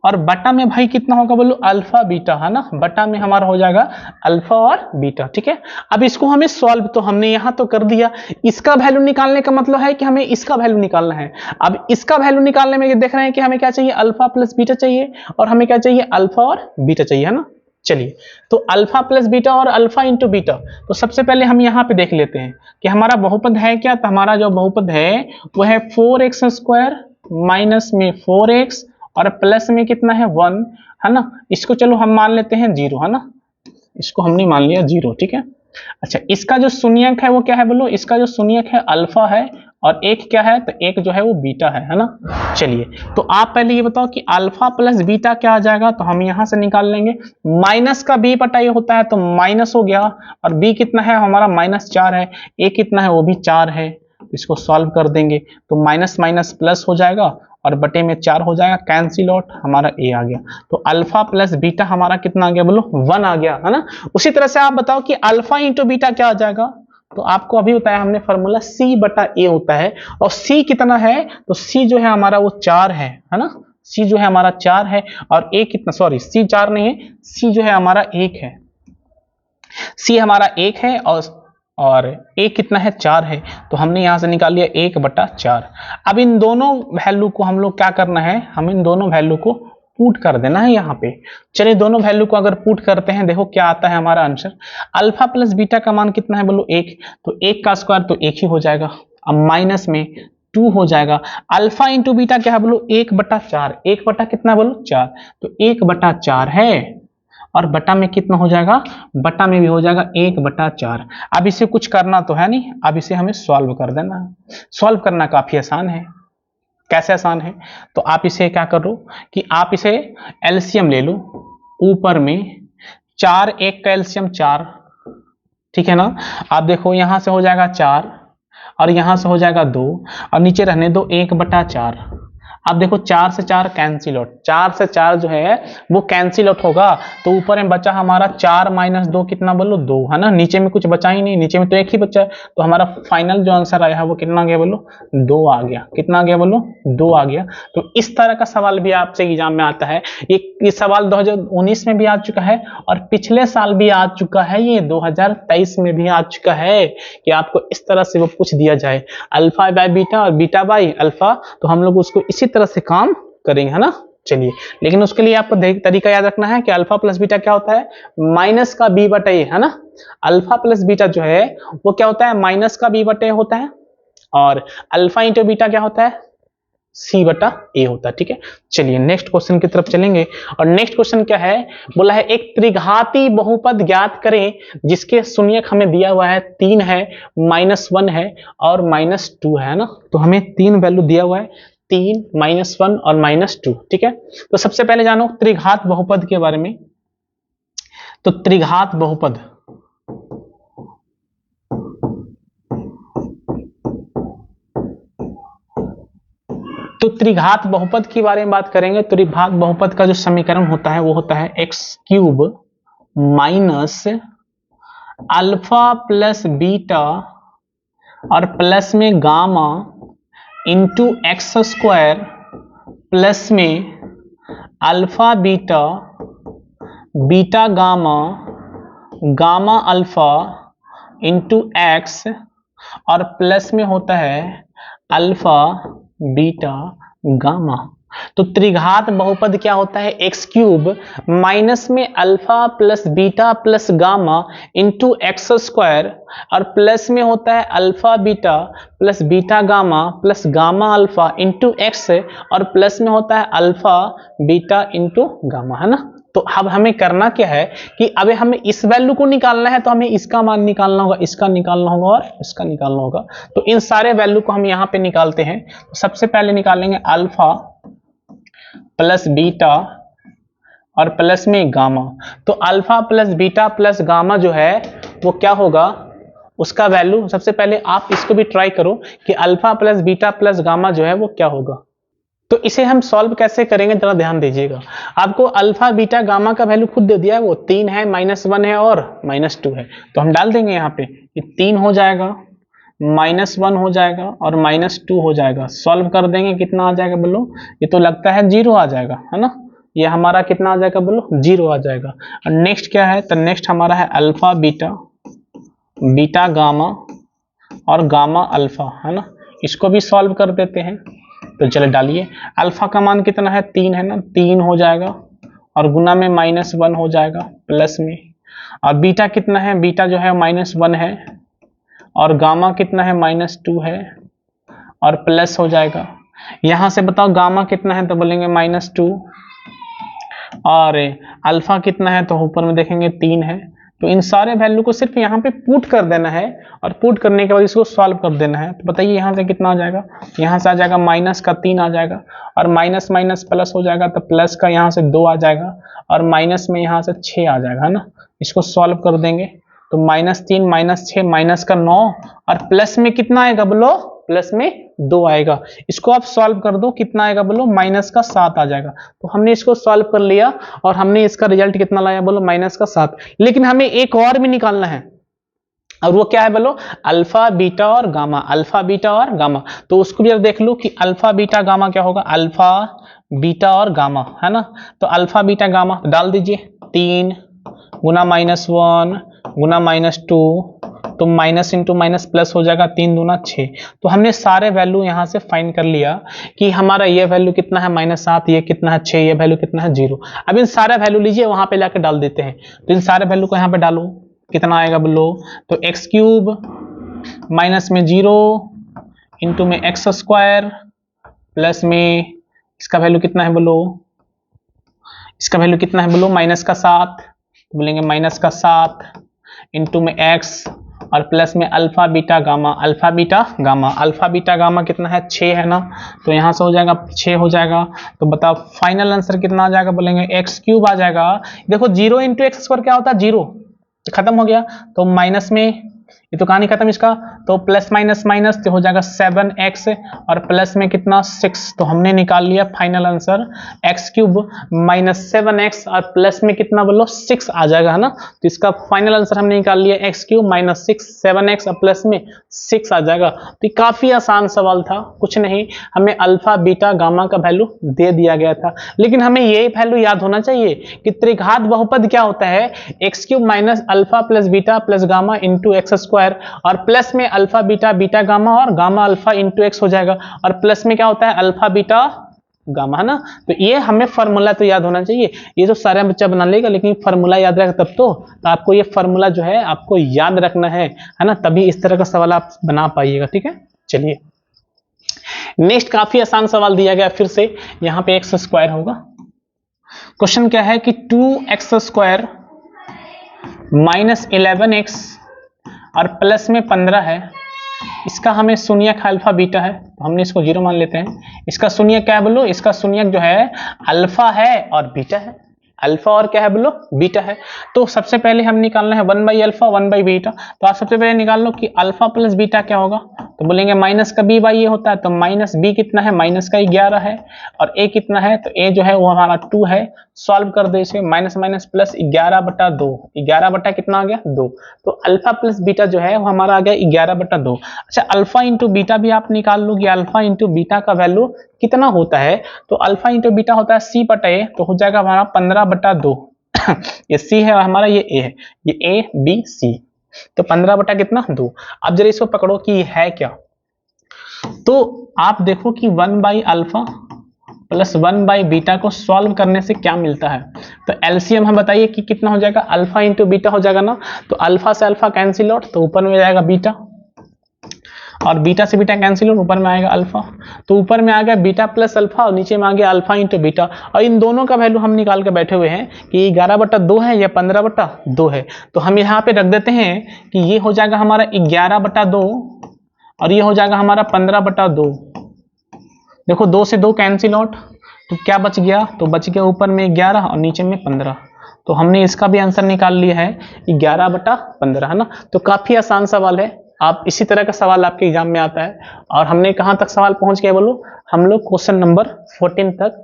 और बटा में भाई कितना होगा बोलो, अल्फा बीटा, है ना। बटा में हमारा हो जाएगा अल्फा और बीटा। ठीक है, अब इसको हमें सॉल्व, तो हमने यहां तो कर दिया। इसका वैल्यू निकालने का मतलब है कि हमें इसका वैल्यू निकालना है। अब इसका वैल्यू निकालने में देख रहे हैं कि हमें क्या चाहिए, अल्फा प्लस बीटा चाहिए, और हमें क्या चाहिए, अल्फा और बीटा चाहिए, है ना। चलिए, तो अल्फा प्लस बीटा और अल्फा इंटू बीटा। तो सबसे पहले हम यहाँ पे देख लेते हैं कि हमारा बहुपद है क्या। तो हमारा जो बहुपद है वो है 4x स्क्वायर माइनस में 4x और प्लस में कितना है 1, है ना। इसको चलो हम मान लेते हैं 0, है ना। इसको हमने मान लिया 0, ठीक है। अच्छा, इसका जो शून्यक है वो क्या है बोलो, इसका जो शून्यक है अल्फा है, और एक क्या है, तो एक जो है वो बीटा है ना। चलिए, तो आप पहले ये बताओ कि अल्फा प्लस बीटा क्या आ जाएगा, तो हम यहां से निकाल लेंगे। माइनस का बी बटा ये होता है, तो माइनस हो गया, और बी कितना है हमारा -4 है, ए कितना है वो भी 4 है। इसको सॉल्व कर देंगे तो माइनस माइनस प्लस हो जाएगा, और बटे में 4 हो जाएगा, कैंसिल आउट, हमारा ए आ गया। तो अल्फा प्लस बीटा हमारा कितना आ गया बोलो, 1 आ गया, है ना। उसी तरह से आप बताओ कि अल्फा इंटू बीटा क्या आ जाएगा, तो आपको अभी बताया हमने फॉर्मूला C बटा A होता है, और C कितना है, तो C जो है हमारा वो 4 है ना, C जो है हमारा 4 है, और A कितना, सॉरी C 4 नहीं है, C जो है हमारा 1 है, C हमारा 1 है, और A कितना है, 4 है, तो हमने यहां से निकाल लिया 1 बटा 4। अब इन दोनों वैल्यू को हम लोग क्या करना है, हम इन दोनों वैल्यू को पुट कर देना है यहाँ पे। चलिए दोनों वैल्यू को अगर पुट करते हैं, देखो क्या आता है हमारा आंसर। अल्फा प्लस बीटा का मान कितना है बोलो 1, तो 1 का स्क्वायर तो 1 ही हो जाएगा, अब माइनस में 2 हो जाएगा। अल्फा इंटू बीटा क्या है बोलो 1 बटा 4, 1 बटा कितना बोलो 4, तो 1 बटा 4 है, और बटा में कितना हो जाएगा, बटा में भी हो जाएगा 1 बटा 4। अब इसे कुछ करना तो है नहीं, अब इसे हमें सॉल्व कर देना है। सॉल्व करना काफी आसान है। कैसे आसान है, तो आप इसे क्या करो कि आप इसे एलसीएम ले लो, ऊपर में 4 1 का एलसीएम 4, ठीक है ना। आप देखो यहां से हो जाएगा 4, और यहां से हो जाएगा 2, और नीचे रहने दो 1 बटा 4। अब देखो 4 से 4 कैंसिल आउट, 4 से 4 जो है वो कैंसिल आउट होगा, तो ऊपर में बचा हमारा 4 माइनस 2 कितना बोलो 2, है ना। नीचे में कुछ बचा ही नहीं, नीचे में तो 1 ही बचा है, तो हमारा फाइनल जो आंसर आया है वो कितना आ गया बोलो 2 आ गया। कितना आ गया बोलो 2 आ गया। तो इस तरह का सवाल भी आपसे एग्जाम में आता है। ये सवाल 2019 में भी आ चुका है, और पिछले साल भी आ चुका है, ये 2023 में भी आ चुका है, कि आपको इस तरह से वो पूछ दिया जाए अल्फा बाय बीटा और बीटा बाय अल्फा, तो हम लोग उसको इसी तरह से काम करेंगे, है ना। चलिए, लेकिन उसके लिए आपको तरीका याद रखना है कि अल्फा प्लस बीटा क्या होता है, माइनस का बी बटा ए, है ना। अल्फा प्लस बीटा जो है वो क्या होता है, माइनस का बी बटा ए होता है, और अल्फा इंटू बीटा क्या होता है, सी बटा ए होता है, ठीक है। चलिए नेक्स्ट क्वेश्चन की तरफ चलेंगे, और नेक्स्ट क्वेश्चन क्या है, बोला है एक त्रिघाती बहुपद ज्ञात करें जिसके शून्यक हमें दिया हुआ है 3 है, -1 है और -2 है ना। तो हमें 3 वैल्यू दिया हुआ है, 3 -1 और -2, ठीक है। तो सबसे पहले जानो त्रिघात बहुपद के बारे में। तो त्रिघात बहुपद, तो त्रिघात बहुपद के बारे में बात करेंगे। त्रिघात बहुपद का जो समीकरण होता है वो होता है x³ minus alpha plus beta और प्लस में गामा इंटू x² प्लस में alpha beta, beta gamma, gamma alpha into x, और प्लस में होता है अल्फा बीटा गामा। तो त्रिघात बहुपद क्या होता है, x³ माइनस में alpha plus beta plus gamma into x² और प्लस में होता है alpha beta plus beta gamma plus gamma alpha into x, और प्लस में होता है अल्फा बीटा इंटू गामा, है ना। तो अब हमें करना क्या है कि अब हमें इस वैल्यू को निकालना है, तो हमें इसका मान निकालना होगा, इसका निकालना होगा और इसका निकालना होगा। तो इन सारे वैल्यू को हम यहाँ पे निकालते हैं। तो सबसे पहले निकालेंगे अल्फा प्लस बीटा और प्लस में गामा। तो alpha plus beta plus gamma जो है वो क्या होगा, उसका वैल्यू सबसे पहले आप इसको भी ट्राई करो कि alpha plus beta plus gamma जो है वो क्या होगा। तो इसे हम सॉल्व कैसे करेंगे जरा ध्यान दीजिएगा। आपको अल्फा बीटा गामा का वैल्यू खुद दे दिया है, वो 3 है, -1 है और -2 है। तो हम डाल देंगे यहाँ पे, ये 3 हो जाएगा, -1 हो जाएगा और -2 हो जाएगा। सॉल्व कर देंगे, कितना आ जाएगा बोलो, ये तो लगता है 0 आ जाएगा, है ना। ये हमारा कितना आ जाएगा बोलो, 0 आ जाएगा। और नेक्स्ट क्या है, तो नेक्स्ट हमारा है अल्फा बीटा, बीटा गामा और गामा अल्फा, है ना। इसको भी सॉल्व कर देते हैं। तो चले डालिए, अल्फा का मान कितना है 3 है ना, 3 हो जाएगा और गुना में -1 हो जाएगा प्लस में, और बीटा कितना है, बीटा जो है -1 है, और गामा कितना है -2 है और प्लस हो जाएगा। यहां से बताओ गामा कितना है, तो बोलेंगे -2, और अल्फा कितना है तो ऊपर में देखेंगे 3 है। तो इन सारे वैल्यू को सिर्फ यहाँ पे पुट कर देना है, और पुट करने के बाद इसको सॉल्व कर देना है। तो बताइए यहाँ से कितना आ जाएगा, यहाँ से आ जाएगा -3 आ जाएगा, और माइनस माइनस प्लस हो जाएगा, तो प्लस का यहाँ से 2 आ जाएगा, और माइनस में यहाँ से 6 आ जाएगा, है ना। इसको सॉल्व कर देंगे तो -3 -6 माइनस का 9, और प्लस में कितना आएगा बोलो, प्लस में 2 आएगा। इसको आप सॉल्व कर दो, कितना आएगा बोलो, -7 आ जाएगा। तो हमने इसको सॉल्व कर लिया और हमने इसका रिजल्ट कितना लाया बोलो, -7। लेकिन हमें एक और भी निकालना है। और वो क्या है बोलो, अल्फा बीटा और गामा, अल्फा बीटा और गामा। तो उसको भी अब देख लो कि अल्फा बीटा गामा क्या होगा, अल्फा बीटा और गामा है ना। तो अल्फा बीटा गामा डाल दीजिए, 3 गुना -1 गुना -2, तो माइनस इंटू माइनस प्लस हो जाएगा, 3 दूना 6। तो हमने सारे वैल्यू यहाँ से फाइंड कर लिया कि हमारा ये वैल्यू कितना है -7, ये कितना है 6, ये वैल्यू कितना है 0। अब इन सारे वैल्यू लीजिए वहां पे जाकर डाल देते हैं। तो इन सारे वैल्यू को यहाँ पे डालो, कितना आएगा बोलो, तो x³ माइनस में 0 इंटू में x² प्लस में इसका वैल्यू कितना है बोलो, इसका वैल्यू कितना है बोलो, -7, तो बोलेंगे -7 इंटू में x और प्लस में alpha beta gamma, alpha beta gamma, alpha beta gamma कितना है 6 है ना। तो यहाँ से हो जाएगा 6 हो जाएगा। तो बताओ फाइनल आंसर कितना आ जाएगा, बोलेंगे x³ आ जाएगा। देखो 0 इंटू x² क्या होता है 0, खत्म हो गया। तो माइनस में ये तो कहानी खत्म इसका, तो प्लस माइनस माइनस तो हो जाएगा 7x और प्लस में कितना 6। तो हमने निकाल लिया फाइनल आंसर x³ -7x और प्लस में कितना बोलो 6 आ जाएगा है ना। तो इसका फाइनल आंसर हमने निकाल लिया x³ -6 7x और प्लस में 6 आ जाएगा। तो ये काफी आसान सवाल था, कुछ नहीं, हमें अल्फा बीटा गामा का वैल्यू दे दिया गया था। लेकिन हमें ये वैल्यू याद होना चाहिए कि त्रिघात बहुपद क्या होता है, x³ minus alpha plus beta plus gamma into x² और प्लस में अल्फा बीटा बीटा गामा और गामा अल्फा इंटू x हो जाएगा और प्लस में क्या होता है अल्फा बीटा गामा है ना। तो ये हमें फार्मूला तो याद होना चाहिए, ये तो सारा बच्चा बना लेगा लेकिन फार्मूला याद रखेगा तब तो आपको ये फार्मूला जो है आपको याद रखना है ना, तभी इस तरह का सवाल आप बना पाइएगा। ठीक है, चलिए नेक्स्ट काफी आसान सवाल दिया गया फिर से, यहाँ पे x² होगा। क्वेश्चन क्या है कि 2x² -11x और प्लस में 15 है, इसका हमें शून्यक अल्फा बीटा है, तो हमने इसको 0 मान लेते हैं। इसका शून्यक क्या है बोलो, इसका शून्यक जो है अल्फा है और बीटा है, अल्फा और क्या है बोलो बीटा है। तो सबसे पहले हम निकालना है 1/अल्फा 1/बीटा। तो आप सबसे पहले निकाल लो कि अल्फा प्लस बीटा क्या होगा, तो बोलेंगे माइनस का b बाई ए होता है, तो माइनस b कितना है, माइनस का 11 है और a कितना है, तो a जो है वो हमारा 2 है। सॉल्व कर दो इसे, माइनस माइनस प्लस 11/2, 11 बटा कितना आ गया 2। तो अल्फा प्लस बीटा जो है वो हमारा आ गया 11/2। अच्छा अल्फा इंटू बीटा भी आप निकाल लो कि अल्फा इंटू बीटा का वैल्यू कितना होता है, तो अल्फा इंटू बीटा होता है c/a, तो हो जाएगा हमारा 15/2 ये c है और हमारा ये a है, ये a b c, तो 15 बटा कितना 2। अब जरा इसको पकड़ो कि ये है क्या, तो आप देखो कि 1/अल्फा प्लस 1/बीटा को सॉल्व करने से क्या मिलता है। तो एलसीएम हम बताइए कि कितना हो जाएगा, अल्फा इंटू बीटा हो जाएगा ना, तो अल्फा से अल्फा कैंसिल आउट, तो ऊपर में जाएगा बीटा और बीटा से बीटा कैंसिल आउट, ऊपर में आएगा अल्फा। तो ऊपर में आ गया बीटा प्लस अल्फा और नीचे में आ गया अल्फा इंटू बीटा, और इन दोनों का वैल्यू हम निकाल के बैठे हुए हैं कि 11/2 है या 15/2 है। तो हम यहाँ पे रख देते हैं कि ये हो जाएगा हमारा 11/2 और ये हो जाएगा हमारा 15/2। देखो 2 से 2 कैंसिल आउट, तो क्या बच गया, तो बच गया ऊपर में 11 और नीचे में 15। तो हमने इसका भी आंसर निकाल लिया है 11/15 है ना। तो काफी आसान सवाल है, आप इसी तरह का सवाल आपके एग्जाम में आता है। और हमने कहां तक सवाल पहुंच गए बोलो, हम लोग क्वेश्चन नंबर 14 तक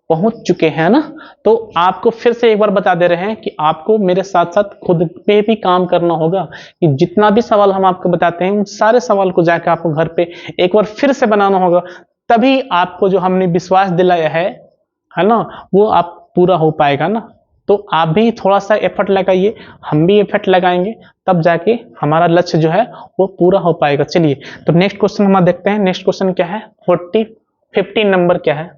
पहुंच चुके हैं ना। तो आपको फिर से एक बार बता दे रहे हैं कि आपको मेरे साथ साथ खुद पे भी काम करना होगा कि जितना भी सवाल हम आपको बताते हैं उन सारे सवाल को जाकर आपको घर पे एक बार फिर से बनाना होगा, तभी आपको जो हमने विश्वास दिलाया है ना, वो आप पूरा हो पाएगा ना। तो आप भी थोड़ा सा एफर्ट लगाइए, हम भी एफर्ट लगाएंगे, तब जाके हमारा लक्ष्य जो है वो पूरा हो पाएगा। चलिए तो नेक्स्ट क्वेश्चन हम देखते हैं। नेक्स्ट क्वेश्चन क्या है, 15 नंबर क्या है,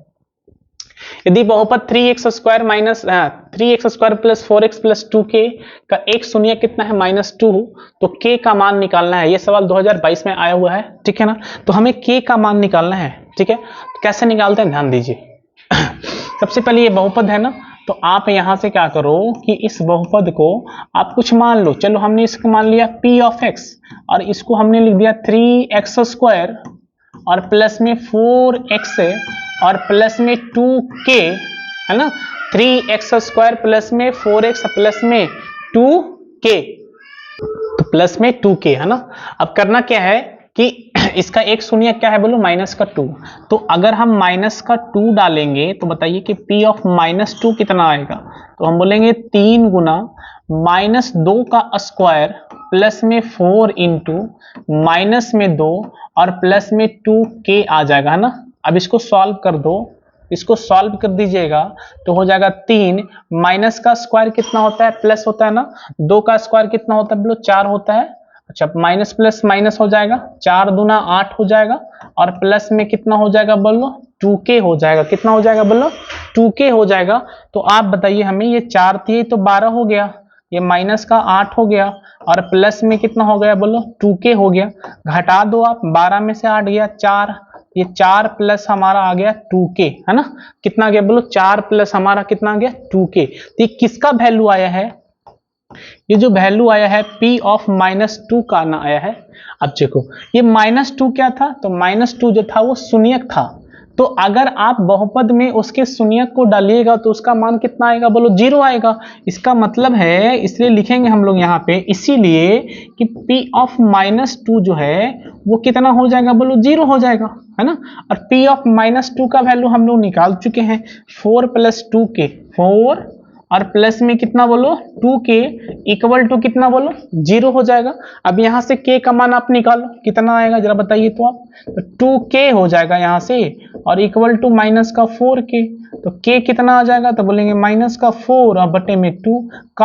यदि बहुपद 3x² minus 3x² plus 4x plus 2k का एक शून्य कितना है -2, तो k का मान निकालना है। ये सवाल 2022 में आया हुआ है, ठीक है ना। तो हमें k का मान निकालना है, ठीक है। तो कैसे निकालते हैं ध्यान दीजिए। सबसे पहले ये बहुपद है ना, तो आप यहां से क्या करो कि इस बहुपद को आप कुछ मान लो। चलो हमने इसको मान लिया p ऑफ x और इसको हमने लिख दिया 3x² और प्लस में 4x और प्लस में 2k है ना, 3x² प्लस में 4x प्लस में 2k, तो प्लस में 2k है ना। अब करना क्या है कि इसका एक शून्य क्या है बोलो -2, तो अगर हम -2 डालेंगे तो बताइए कि p ऑफ -2 कितना आएगा, तो हम बोलेंगे 3 गुना -2 का स्क्वायर प्लस में 4 इंटू माइनस में 2 और प्लस में 2k आ जाएगा, है ना। अब इसको सॉल्व कर दो, इसको सॉल्व कर दीजिएगा तो हो जाएगा 3, माइनस का स्क्वायर कितना होता है, प्लस होता है ना, 2 का स्क्वायर कितना होता है बोलो, 4 होता है। अच्छा, माइनस प्लस माइनस हो जाएगा, 4 दूना 8 हो जाएगा और प्लस में कितना हो जाएगा बोलो, 2k हो जाएगा। कितना हो जाएगा बोलो, 2k हो जाएगा। तो आप बताइए हमें, ये 4 थी तो 12 हो गया, ये माइनस का 8 हो गया और प्लस में कितना हो गया बोलो, 2k हो गया। घटा दो आप, 12 में से 8 गया 4, ये 4 प्लस हमारा आ गया 2k, है ना। कितना आ गया बोलो, 4 प्लस हमारा कितना आ गया 2k। तो ये किसका वैल्यू आया है, ये जो वैल्यू आया है p ऑफ -2 का ना आया है। अब देखो ये -2 क्या था, तो -2 जो था वो शून्यक था। तो अगर आप बहुपद में उसके शून्यक को डालिएगा तो उसका मान कितना आएगा बोलो, 0 आएगा। इसका मतलब है, इसलिए लिखेंगे हम लोग यहाँ पे, इसीलिए कि p ऑफ -2 जो है वो कितना हो जाएगा बोलो, 0 हो जाएगा, है ना। और p ऑफ -2 का वैल्यू हम लोग निकाल चुके हैं, 4 + 2k, 4 और प्लस में कितना बोलो, 2k इक्वल टू कितना बोलो, 0 हो जाएगा। अब यहाँ से k का मान आप निकालो, कितना आएगा जरा बताइए तो आप, तो 2k हो जाएगा यहाँ से और इक्वल टू माइनस का 4k, तो k कितना आ जाएगा, तो बोलेंगे -4 और बटे में 2 का